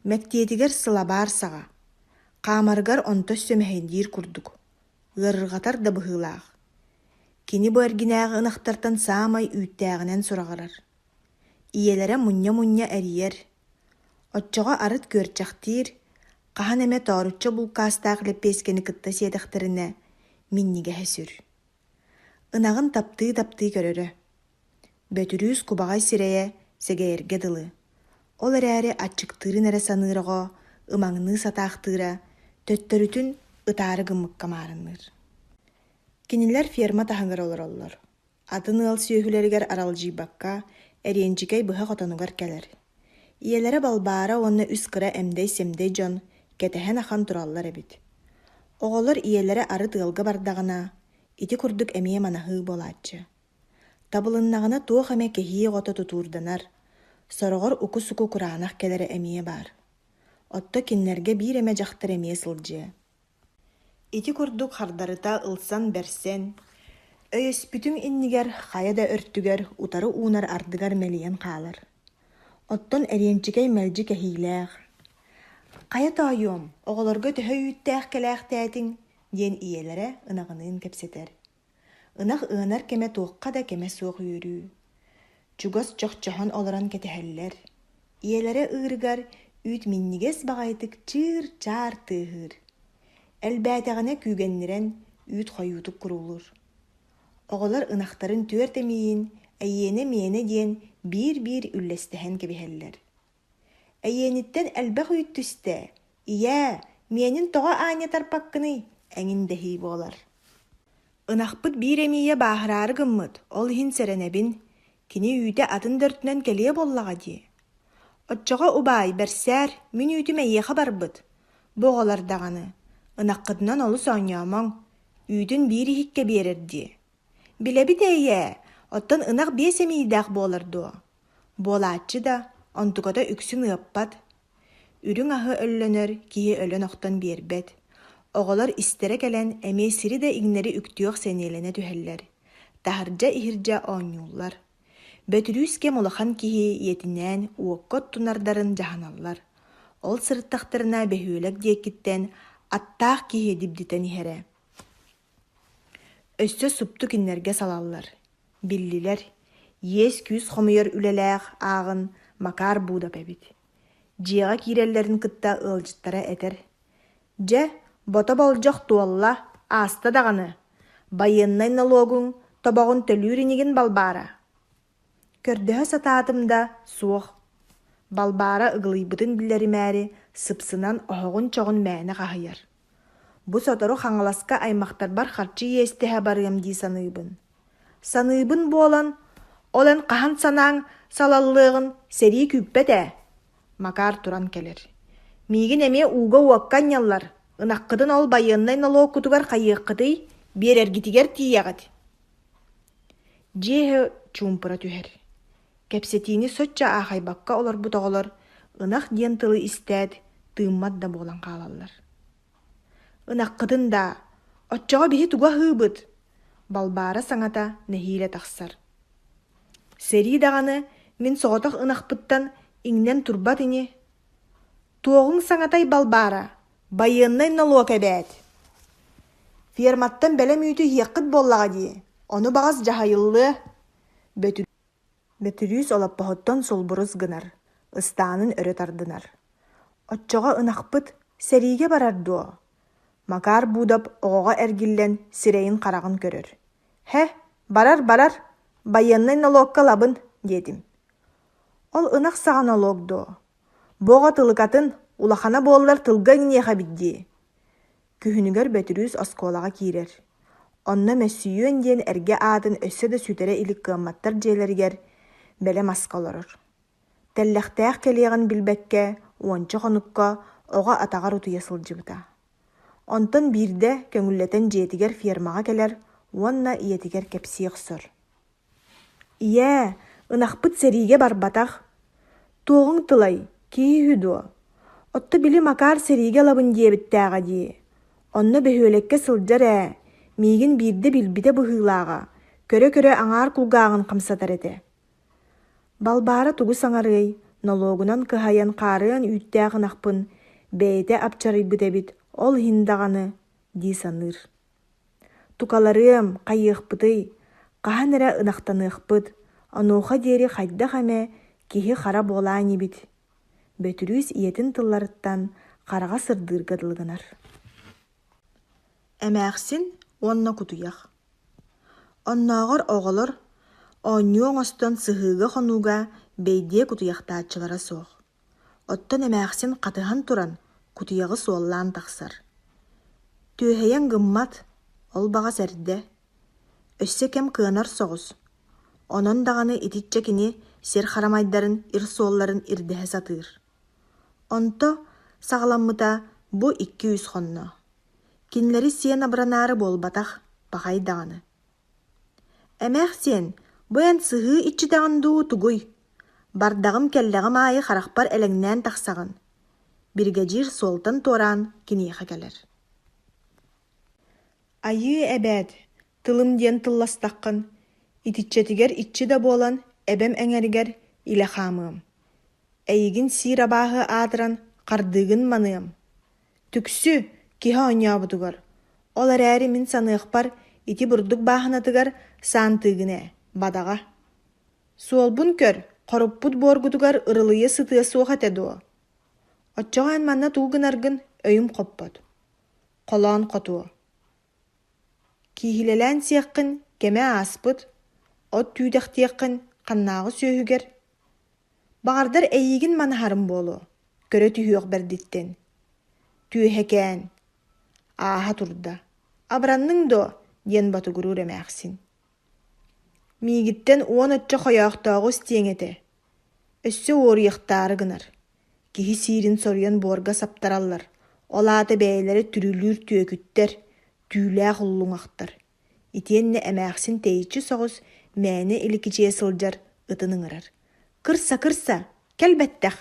Speaker 1: Мэктиэтигэр сылабаар саҕа. Хаамарыгар онто сөмэһэйдиир курдук. Ыарырҕатар да быһыылаах. Кини бу эргинээҕи ынахтартан саамай үүттээҕинэн сураҕарар. Ийэлэрэ муньня эриэр. Оччоҕо арыт күөрчахтиир, хаһан эмэ тооручча булкаастаах лэппиэскэни кытта сиэтэхтэринэ миннигэһэ сүр. Ынаҕын таптыы көрөрө. Бөтүрүүс кубаҕай сирэйэ сэгэйэргэ дылы. Ол эрээри аччыктыырын эрэ саныыраҕо, ымаҥныы сатаахтыыра, төттөрүтүн ытаары гыммыкка маарынныыр. Кинилэр ферма таһыҥар олороллор. Атын ыал сүөһүлэригэр аралдьыйбакка, эриэнчикэй быһа хотонугар кэлэр. Ийэлэрэ балбаара уонна үс кыра эмдэй-сэмдэй дьон кэтэһэн ахан тураллар эбит. Оҕолор ийэлэрэ ары тыалга бардаҕына, ити курдук эмиэ манаһыы болааччы. Табылыннаҕына туох эмэ кэһии оҕото тутуурданар, сороҕор уку-суку кураанах кэлэрэ эмиэ баар. Отто киннэргэ биир эмэ дьахтар эмиэ сылдьыа. Ити курдук хардарыта ылсан бэрсэн, өйөспүтүҥ иннигэр хая да өртүгэр утары уунар ардыгар мэлийэн хаалар. Оттон эриэнчикэй мэлдьи кэһиилээх. «Хая таайуом, оҕолорго төһө үүттээх кэлээхтээтиҥ, диэн иелере ынағынын кепсетер. Ынақ ынар кеме туаққа да кеме суық үйрүү. Чугас чоқ-чохон оларан кетехеллер. Иелере ырыгар үйт миннигес бағайтык чыр-чар тыгыр. Әлбәтәғіне күйгеннерен үйт хойутук курулur. Оғылар ынақтарын төрт эмейін, әйені-мені ден бір-бір үллестіхен кебехеллер. Әйениттен әлбәқ үйт түсті. Ия, менің тоға аня тарпаққыны әңін дәхи болар. Ынақпыт бір эмейе бағырары гыммыт, ол хин сәренебін, кini үйте атын дөртінен келе боллаға де. Отчоға убай, бәрсәр, мен үйтіме еға барбыт. Боғалардағаны, ынаққыдынан олы соңямаң, үйтін бір хикке берерді. Білебі дейе, оттан ынақ бес емейдақ болырды. Болатчы да, онтуғада үксін ұппад. Үрің ағы өллөнөр, кие өлін оқтан бербет. Оғалар истері кәлен әмей сірі де игнері үктіоқ сенелене түхеллер. Тахыржа ихиржа оңюллар. Бөтірүүске молахан кихи етінен уоккот тунардарын жаханаллар. Ол сырыттақтарына бәхүелек дейкіттен аттақ кихи дибдитен ихере. Өссө супту киннерге салаллар. Биллилер, ес күз хомыйыр үлеләғ ағын макар буда бәбит. Жиға киреллерін кытта ылжыттара әтер. Же, бота болжоқ туалла, аста дағаны. Байыннай налогун, тобағын төлүрінеген балбара. Көрдөһө сатаатымда суох. Балбара ыгылыйбытын билleri мәри сыпсынан оһоғун чоғун мәне қағыяр. Бу сотору хаңаласка аймақтар бар харчы естеһе барыям дей саныыбын. Саныыбын болан, олан қахан санаң салаллығын сери күппеті. Макар туран келер. Мигин эме уга уаккан яллар. Ынаққыдын ол байыннай налог кутугар қайыққыдый берергитигер тиягат. Жеһі чумпыра түхер. Кепсетини сотча ахайбакка олар бутоголор, ынақ диен тылы истәд, тыыммат да болан қалалар. Ынаққыдын да, отчаға бихи туға хыбыт, балбара саңата нәхиле тақсар. Сери дағаны, мен соғытақ ынақпыттан иңнен турбат ини. Туоғың саңатай балбара, байыннай налуа кәбәт. Ферматтан бәлем үйті хиаққыт боллаға дие, оны бағас жахайылы. Бөтүрүүс олаппаһоттон солбурус гынар, ыстанын өрө тардынар. Отчоға ынақпыт сәриге барардуо. Макар будап оғоға әргиллен сирейін қарағын көрөр. Хе, барар, байыннай налогка лабын, дедім. Ол ынақ саған налогду. Боға тылыкатын улахана боллар тылга гинеха бидди. Күхінігер бөтүрүүс осколаға кирер. Онна мәсүйен ден әрге атын өссө да сүтере илік кымматтар жейлергер бәле маскаларыр. Тәлләқтәқ келеғін білбәкке, уанчы қоныққа оға атағар ұтыя сылжыбыта. Онтан бирде көңіллетен жетігер фермаға келер, уанна иетігер кепсиек сұр. Ие, ынақпыт сәриге барбатақ. Тоғың тылай, кей хүду. Отты білі макар сәриге лабын дебіттәға дей. Онны бөхөлекке сылжар мигин бирде билбите быһыылааға, көрө-көрө аңаар кулгаагын камсатар эте. Балбара тугу саңарый, налогунан кыһайан каарыан үүттээҕин ахпын, бэйте апчарыйбыт эбит, ол хиндаганы, дии саныр. Тукаларыам, кайыахпытый, кахан эрэ ынахтаныахпыт, онуоха диэри хайдах эмэ киһи хара буолаан ибит. Бөтүрүүс иетин тылларыттан карага сырдыыргадылгынар. Эмээхсин уонна кутуях. Онноогор оҕолор оонньуоҥ остон сыһыыга хонууга бэйдие кутуяхтааччылара суох. Оттон эмээхсин катыһан туран кутуяҕы суоллаан тахсар. Түөһэйэн гыммат, ол баҕас эрдэ. Өссө кэм кыанар соҕус. Онон даҕаны итиччэ кини сер харамайдарын ир суолларын ирдэһэ сатыыр. Онто саҕаламмыта бу 200 хонно. Кинлери сиэн абыранаары болбатах бахай даҕаны. Эмээхсин, буян сыһыы иччи даҕындуу тугуй. Бардағым кэллэҕим аайы харахпар элэҥнээн тахсаҕын. Биргадир суолтан туораан киниэхэ кэлэр. Айыы эбээт, тылым диэн тылластаххын, итиччэтигэр иччи да буолан эбэм эҥэригэр илэхаамыам. Эйигин сиир абааһы аатыран хардыыгын маныам. Түксү, киһэ оññообутугар, Олар әрі мин саныықпар, ити бурдук баахынатыгар саантыгыне, бадаға. Суолбун көр, қоруппут боргутугар ырылые сытыя суоха тедуо. Отчоған манна тугынаргын өйім қоппот. Қолаан қотуо. Кихилелән сиаққын кеме аспыт, от түйдәқтиаққын қаннағы сөйігер. Бағардар әйігін манахарым болу, көрі түйіқ бәрдіттен. Түйхекән, аха турда. Абранның до, ден бату гүрүр әмәқсин. Мигиттен уон отча қояқтағы стеңеті. Өссі орияқтары гынар. Кихи сирин сорыян борга саптараллар. Олаты бәйлері түрүлүр түйекіттер, түйләқ ұллуңақтар. Итенне әмәқсин тейчі соғыз мәні илікіче сылжар ытыныңырар. Кырса, кәлбәттәқ.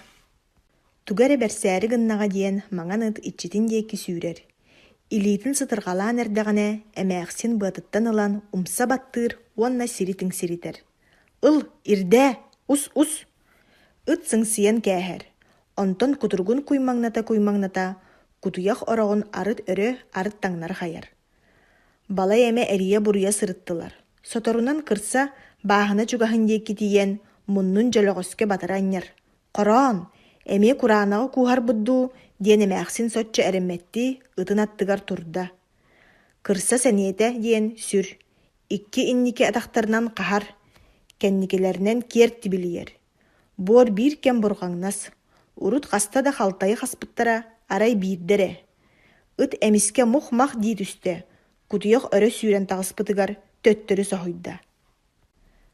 Speaker 1: Тугары бәрсәрі гыннаға дейін маңан ыт итчетін дейкі сүйрер. Илитин сытырғалан әрдіғіне әмәқсин бұтыттан ылан умса баттыр, онна сиритің сиритер. Ыл, ирдә, ус. Ыт сыңсиян кәхер. Онтон кутургун куймаңната, кутуяқ орағын арыт өрі, арыт таңнар хайар. Бала әмә әрия бұруя сырыттылар. Соторунан кырса, баағына чуғахын дейкі тиен, мұннын жолоғыске батыраннар. Қоран, әме куранағы кухар бұдду, диен әмәқсин сотчы әрімметті, ытын аттыгар турда. Кырса сәнеті, диен сүр. Икки инники атақтарынан қахар, кәнникелерінен керті білиер. Бор бір кен бұрғаңнас. Урут қаста да қалтайы қаспыттара арай бейддері. Ыт әміске мұқ-мақ дейд үсті. Кутuyaq өрі сүйрен тағыспытыгар төттөрі соғыйда.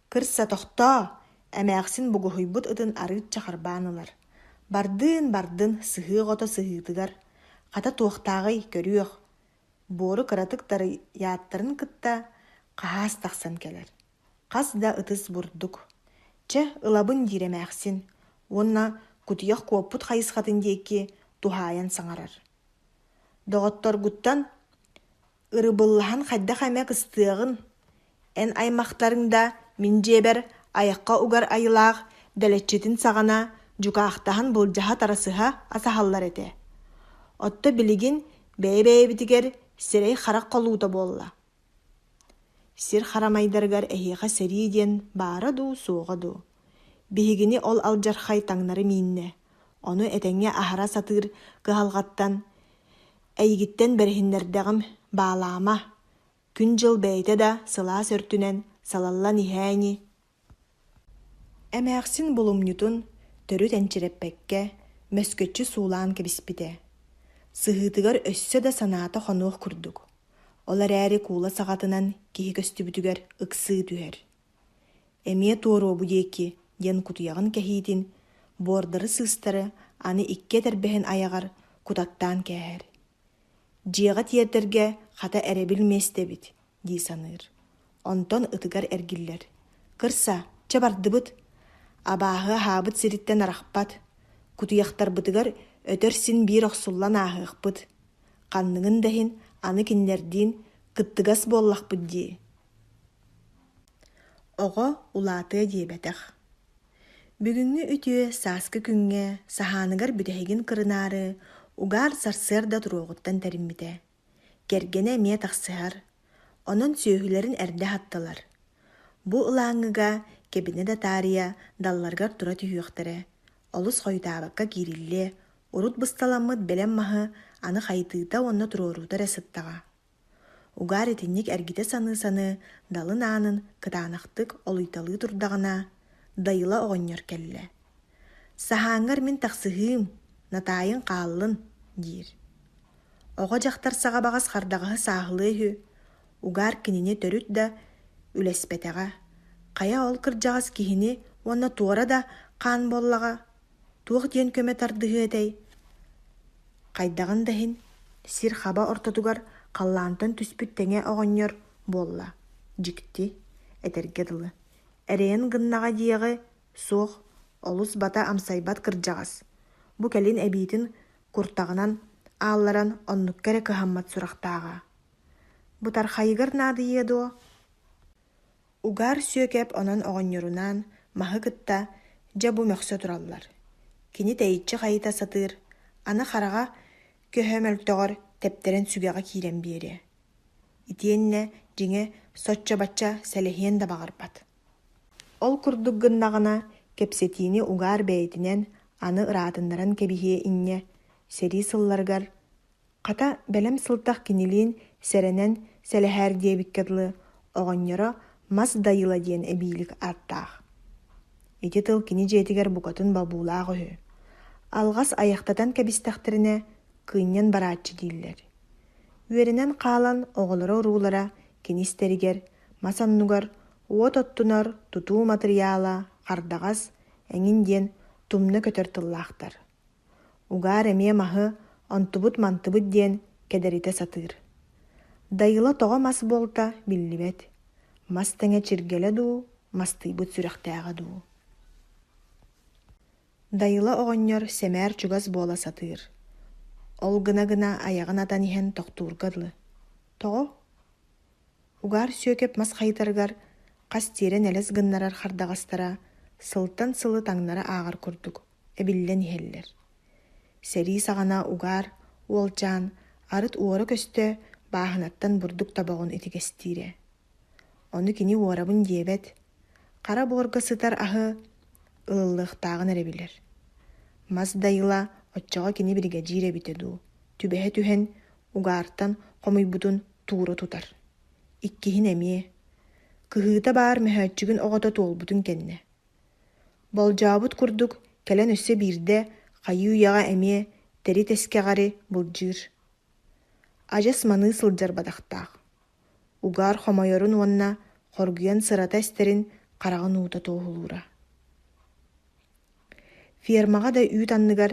Speaker 1: Кырса тоқта, әмәқсін бұғыхойбыт ытын арыт чақарбанылар. Бардын сыхы ғота сыхытыгар. Қата туақтағый көріуіқ. Боры кыратықтары яаттарын кытта қағас тақсан келер. Қас да ытыс бұрдық. Чә ылабын дир әмәқсін. Онна кутuyaq куаппут қайысқатын дейкі тухаян саңарар. Доғыттар гуттан ырыбыллахан қайдақ әмәк ыстығын. Ән аймақтарыңда мин жебер аяққа угар айылақ дәлетчетін сағана жүкақтағын бұлжаға тарасыға асахаллар әте. Отты білігін бәй бітігер сірей қарақ қолуыда болла. Сир харамайдаргар әйеға сәриден бары ду, соға ду. Бігігіні ол алжархай таңнары минне. Оны әтәңе ахара сатыр кығалғаттан. Әйгіттен бәрхіндердіғім бағалама. Күн жыл бәйті да сыла сөртінен салалла нихәйні. Әмәқсін бұлымнютын түрі тәнчіреппәкке мәскөтчі сулан кебіспіде. Сығытыгар өссі да санаты қонуық күрдік. Олар әрі кула сағатынан кеге көсті бүтігер ұқсы түер. Әме туыру бұдекі ден кутuyağın кәхейтін, бордары сыстары аны икке тәрбәхін аяғар кутаттан кәхер. Жиға тиертерге қата әрі білместі біт, дей саныр. Онтон ұтығар әргілер. Кырса, чабарды бұд. Абағы хабыт сириттен арақпат. Кутuyақтар бұтығар өтірсін бір оқсуллан ағық бұд. Қаннығын дәхін аны кендерден кыттығас боллақ бұд дей. Оға улаты дебетіқ. Бүгінгі үтіе саскы күнге саханығар бүтәйгін кырынары угар сарсырда тұруғыттан тәрімміде. Кергене ме тақсығар, onun сөйгілерін әрді хаттылар. Бұ ұлаңыға кебіне да тария далларгар тұра түйіқтірі. Олыс қойтабаққа кирилле, урут бұсталамыд бәлем мағы аны қайтыта онны тұрорутар әсіттаға. Угар етіннік әргіте саны далын анын кытанақтық олуйталы тұрдағына дайыла оғынер кәлі. Сахаңар мен тақсығым, натайын қалын, дейір. Оға жақтар саға бағас қардағығы сағылығы, угар кініне төріт да үлеспетеға. Қая ол кіржағыз кихіне, онна туара да қан боллаға. Туық ден көме тардығы әдей. Қайдағын дәхін, сир хаба ортатугар қаллантын түспіттеңе оғынер болла. Жікті, әтергеділі. Әрейін гыннаға дейігі соқ, олыс бата амсайбат кіржағыз. Бұ кәлін әбейтін құртағынан алларан оннық кәрі кығаммат сұрақтаға. Бұтар қайығыр нады еді о? Угар сөкеп онын оғынерунан мағы кытта жабу мөксө тұраллар. Кені тәйітші қайыта сатыр, аны қараға көһөмөлтоғыр тептерен сүгеға кирен бері. Итиенне жиңе соччо бачча сэлэһиэн да баҕарбат. Ол курдук гыннаҕына кэпсэтиини угаар бэйэтинэн аны ыраатыннаран кэбиһиэ инньэ сэрии сылларгар хата бэлэм сылтах кинилиин сэрэнэн сэлэһээр диэбикке дылы оҕонньоро мас дайыла диэн эбиилик ааттаах. Ити тыл кини дьиэтигэр букатын балбуулаах үһү. Алҕас айахтатан кэбистэхтэринэ кыынньан барааччы дииллэр. Үөринэн хаалан оҕолоро уруулара кинистеригэр, мас аннугар, уот оттунар тутуу материала, хардағас, эҥин диэн тумна көтөр тыллаахтар. Угаар эмиэ маһы онтубут-мантыбыт диэн кэдэритэ сатыыр. Дайыла тоҕо мас буолта биллибэт. Мас тэҥэ чиргэлэ дуу, мастыйбыт сүрэхтээҕэ дуу. Дайыла оҕонньор сэмээр чугас буола сатыыр. Ол гына-гына аяҕын атан иһэн тохтуурга дылы. Тоҕо? Угаар сүөкэп мас хайытаргар хас тиэрэн элес гыннарар хардаҕастара сылтан сылы таҥнара ааҕар курдук, эбиллэн иһэллэр. Сэрии саҕана угаар уолчаан арыт уора көстө бааһынаттан бурдук табоҕун итигестиирэ. Ону кини уорабын диэбэт, хара буорга сытар аһы ылыллыахтааҕын эребилэр. Мас дайыла оччоҕо кини бригадир эбитэ дуу, түбэһэ түһэн угаартан хомуйбутун тууру тутар. Иккиһин эмиэ, кыһыыта баар мэһөөччүгүн оҕото туолбутун кэннэ. Болдьаабыт курдук кэлэн өссө биирдэ хайыы уйаҕа эмиэ тэри тэскэҕари булдьыыр. Адьас маныы сылдьар бадахтаах. Угаар хомойорун уонна хоргуйан сырата эстерин хараҕын уута туоһулуура. Фермаға да үүт анныгар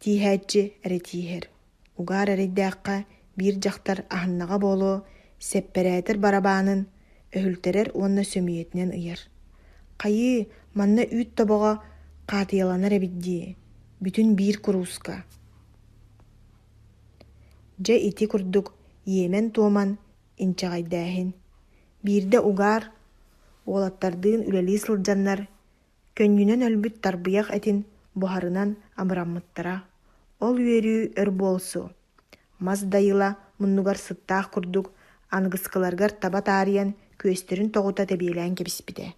Speaker 1: тииһээччи эрэтииһэр. Угаар эрэйдээххэ биир дьахтар аһыннаҕа буолуо сэппэрээтэр барабаанын өһүлтэрэр уонна сөмүйэтинэн ыйар. Хайыы манна үүт тобоҕо хаатыйаланар эбит дии, бүтүн биир курууска. Дьэ ити курдук иэмэн туоман инчаҕайдааһын. Биирдэ угаар уолаттардыын үлэлии сылдьаннар көнньүнэн өлбүт тарбыйах этин буһарынан амыраммыттара. Ол үөрүү өр буолсу. Мас дайыла муннугар сыттаах курдук ангыскаларгар таба таарыйан күөстөрүн тоҕута тэбиэлээн кэбиспитэ.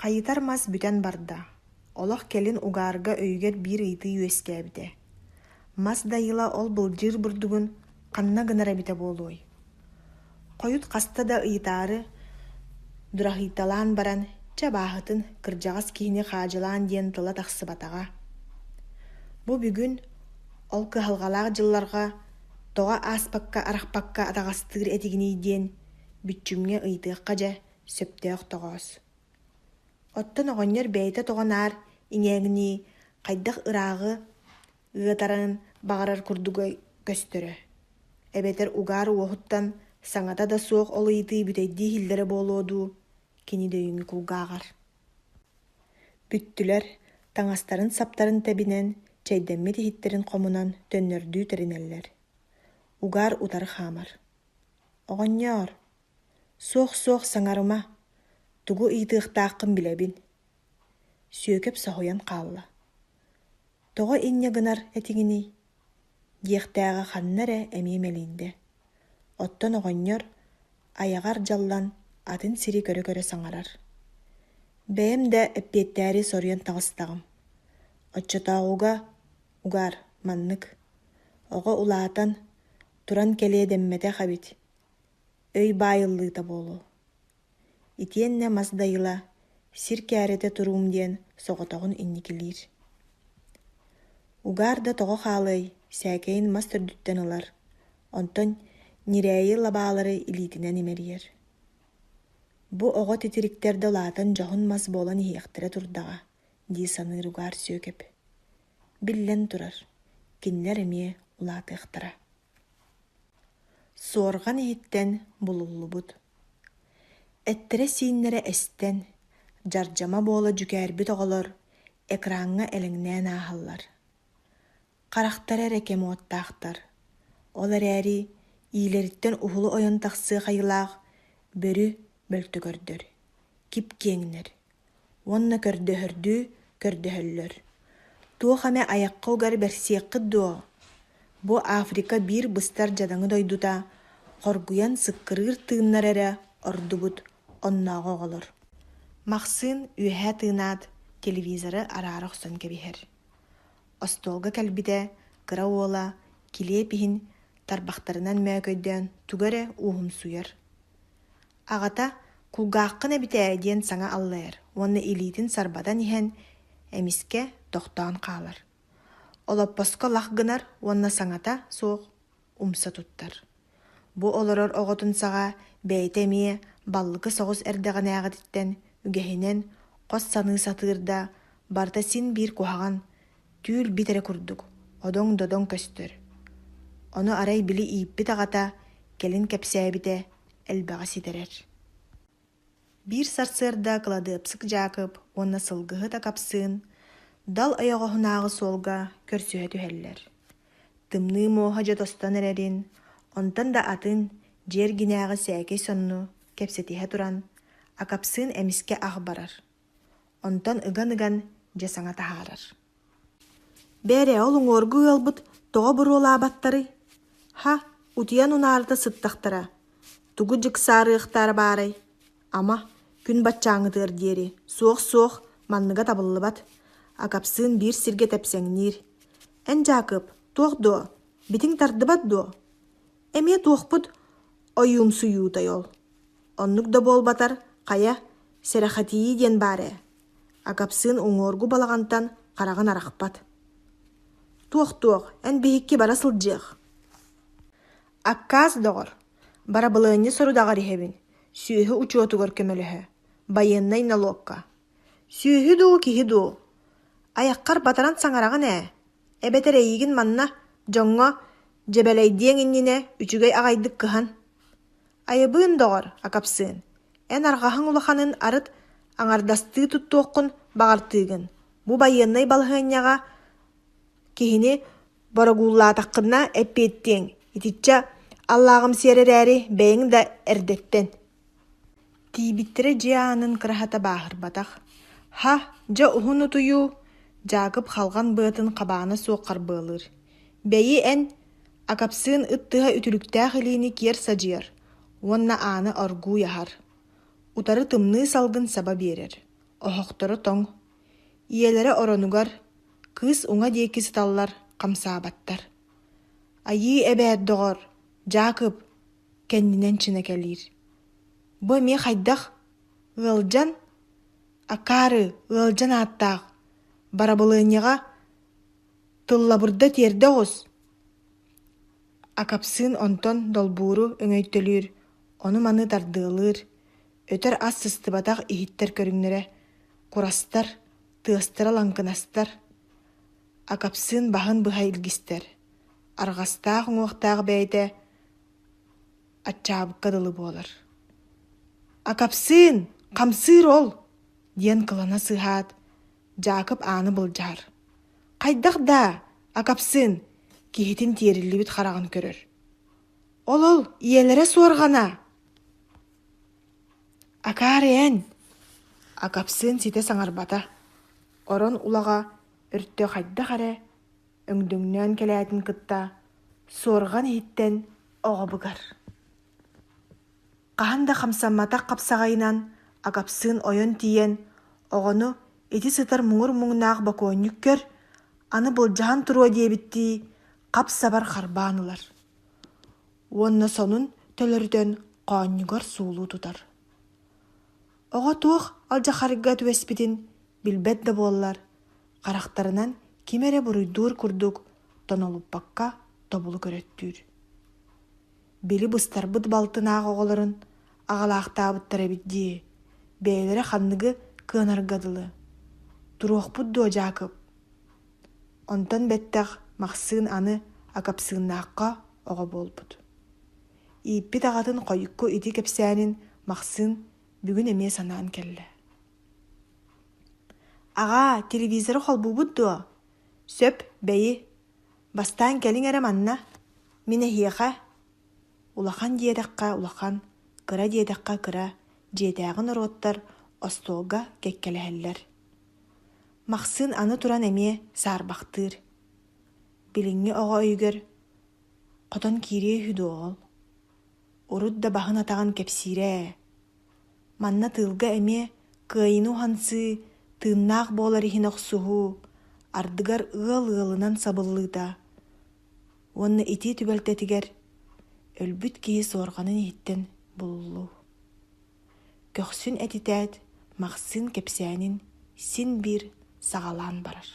Speaker 1: Хайытар мас бүтэн барда. Олох келин угаарга өйгөр биир ыйытыы үөскээбитэ. Мас дайыла ол былдьыыр бурдугун ханна гынар эбитэ буолуой. Хойут хаста да ыйытаары дурахыйталаан баран чабааһытын кырдьаҕас киһини хаадьылаан диэн тыла тахсыбатаҕа. Бу бүгүн ол кыһалҕалаах дьылларга тоҕо ааспакка арахпакка атаҕастыыр этигинии диэн бүччүҥҥэ ыйытыахха дьэ сөптөөх тоҕоос. Оттон оҕонньор бэйэтэ тоҕонаар иҥээҥнии хайдах ырааҕы ыатаран баҕарар курдуга көстөрө. Эбэтэр угаар уоһуттан саҥата да суох ол ыйытыы бүтэйдии хиллэрэ буолуодуу кини дөйүҥҥү кулгааҕар. Бүттүлэр таҥастарын саптарын тэбинэн чэйдэммит иһиттерин хомунан төннөрдүү тэринэллэр. Угаар утары хаамар. Оҕонньоор, суох саҥарыма, тугу ыйытыахтааххын билэбин. Сүөкэп соһуйан хаалла. Тоҕо инньэ гынар этигини диэхтээҕэ ханна эрэ эмиэ мэлииндэ. Оттон оҕонньор аяҕар дьаллан атын сири көрө-көрө саҥарар. Бэйэм да эппиэттээри соруйан таҕыстаҕым. Оччотооҕуга угаар маннык. Оҕо улаатан туран кэлиэ дэммэтэ хабит. Өй баайыллыыта буолуо. Итиэннэ мас дайыла сир кээретэ туруум диэн соҕотоҕун инникилиир. Угаар да тоҕо хаалай сээкэйин мас төрдүттэн ылар. Онтон нирэйи лабаалары илиитинэн имэриэр. Бу оҕо титириктэрдэ лаатан дьоһун мас буолан иһиэхтэрэ турдаҕа дии саныыр угаар сүөкэп. Биллэн турар, кинилэр эмиэ улаатыахтара. Суорган иһиттэн булуллубут. Эттэрэ сииннэрэ эстэн, дьардьама буола дүкээрбит оҕолор экранга элэҥнээн ааһаллар. Харахтар эрэ кемуоттаахтар. Ол эрээри иилэриттэн ухулу ойон тахсыа хайылаах бөрү бөлтөгөрдөр. Кип киэҥнэр. Уонна көрдөһөллөр. Туох аме аяққа угар берсиэккыт дуо. Бу Африка биир быстар жадаҥы дойдута горгуян сыккырыыр тыыннар эрэ ордубут оннооҕо оҕолор. Махсыын үөһэ тыынаат телевизоры араары охсон кэбиһэр. Остуолга кэлбитэ кыра уола килиэ пиһин тарбахтарынан мөөкөйдөөн тугары уухумсуйар. Аҕата кулгааххын эбитээ диэн саҥа аллайар, уонна илиитин сарбатан иһэн эмискэ тохтоон хаалар. Олоппоско лах гынар уонна саҥата суох умса туттар. Бу олорор оҕотун саҕа бэйэтэ эмиэ баллыкы соҕус эрдэҕинээҕититтэн үгэһинэн хос саныы сатыырда барта син биир куһаҕан түүл битерэ курдук, одоҥ-додоҥ көстөр. Ону арай били ииппит аҕата келин кэпсээбитэ элбэҕэ ситэрэр. Биир сарсыарда кыладыапсык Жаакып уонна сылгыһы да капсыын дал ойоҕоһунааҕы суолга көрсүһэ түһэллэр. Тымныы муоһа дьэ тостон эрэрин, онтон да атын дьиэр гинээҕи сээкэй сонну кэпсэтиһэ туран, акапсыын эмискэ ах барар. Онтон ыган-ыган дьэ саҥа таһаарар. Бээрэ ол уҥуоргу ыалбыт тоҕо буруолаабаттары. Ха, утуйан унаарыта сыттахтара. Тугу дьыксаарыахтаара баарай. Ама, күн баччааҥытыар диэри, суох-суох манныга табыллыбат. Акапсыын биир сиргэ тэпсэҥниир. Эн Жаакып, туох дуо, битиҥ тардыбат дуо. Эмиэ туохпут ойуумсуйуутай ол. Оннук да буолбатар, хая, сэрэхэтии диэн баарэ. Акапсыын уҥуоргу балаҕантан хараҕын арахпат. Туох, эн биһикки бара сылдьыах. Аккаас доҕор, бара былыанньы сорудаҕар иһэбин, сүүһү учуотугар көмөлөһө, байыаннай налогка. Сүүһү дуу киһи дуу. Айаххар батаран саҥараҕын ээ, эбэтэрэйигин манна дьоҥҥо дьэбэлэйдиэҥ иннинэ үчүгэй аҕайдык кыһан. Айыбыын доҕор, акапсыын, эн арҕаһыҥ улаханын арыт аҥардастыы туттуоххун баҕартыыгын, бу байыаннай балыһыанньаҕа киһини борогуулаатаххына эппиэттиэҥ, итиччэ аллааҕым сиэрэрээри бэйэҥ да эрдэттэн. Тиибиттэрэ дьиэ аанын кыраһата бааһырбатах. Ха, дьэ уһун утуйуу, Жаакып халҕан быатын хабаана суоххар быалыыр. Бэйи эн акапсыын ыттыһа үтүлүктээх илиини киэр садьыар, уонна ааны оргуу яһар. Утары тымныы салгын саба биэрэр. Оһохторо тоҥ. Иэлэрэ оронугар, кыыс уҥа диэки сыталлар хамсаабаттар. Айыы эбээт доҕор, Жаакып, кэннинэн чына кэлиир. Бу эмиэ хайдах, ыалдьан, акаары ыалдьан ааттаах, барабылыанньаҕа тыллабырда тиэрдэ оҕус. Акапсыын онтон долбууру өҥөйтөлүүр, ону маны тардыалыыр, өтөр ас сыстыбатах иһиттэр көрүҥнэрэ, курастар, тыастара лаңкынастар. Акапсыын баһын быһа илгистэр, арҕастаах уҥуохтаах бэйэтэ аччаабыкка дылы буолар. Акапсыын, хамсыыр ол, диэн кылана сыһаат, Жаакып ааны былдьаар. Хайдах да, акапсыын, киһитин тиэриллибит хараҕын көрөр. Ол, иэлэрэ суорҕана. Акаары эн. Акапсыын сите саҥарбата. Орон улаҕа өрттө хайдах эрэ, өҥдөҥнөөн кэлээтин кытта, суорҕан иһиттэн оҕобугар. Хаһан да хамсамматах хапсаҕайынан акапсыын ойон тиийэн, оҕону ити сытар муҥур муҥнаах бокуонньук көр, аны былдьаһан туруо диэбиттии хап сабар харбаанылар. Уонна сонун төлөрүтөн хоонньугар суулуу тутар. Оҕо туох алдьахарыгга түөспитин билбэт да буоллар, харахтарынан кимэрэ буруйдуур курдук тонолуппакка тобулу көрөттүүр. Били быстарбыт балтынаах оҕолорун аҕалаахтаабыттар эбит дии, бэйэлэрэ ханныгы кыанаргадылы. Туруохпут дуо Жаакып. Онтон бэттэх махсыын аны акапсыыннаахха оҕо буолбут. Ииппит аҕатын хойукку ити кэпсээнин махсыын бүгүн эмиэ санаан кэллэ. Аҕа, телевизору холбуубут дуо. Сөп, бэйи. Бастаан кэлиң эрэ манна. Минэ хиэхэ. Улахан диэдэххэ улахан, кыра диэдэххэ кыра, диэтээҕин оруоттар остуолга кэккэлэһэллэр. Махсыын аны туран эмиэ саарбахтыыр. Билиҥҥи оҕо өйүгөр хотон киирии үһү дуоҕол. Урут да баһын атаған кепсире. Манна тылга эме кыйыну хансы тыыннаах болар иһин охсуһу, ардыгар ыал-ыалынан сабыллыыта. Уонна ити түбэлтэтигэр өлбүт киһи суорҕанын иһиттэн булуллуу. Көхсүн этитээт махсын кэпсээнин син биир саҕалаан барар.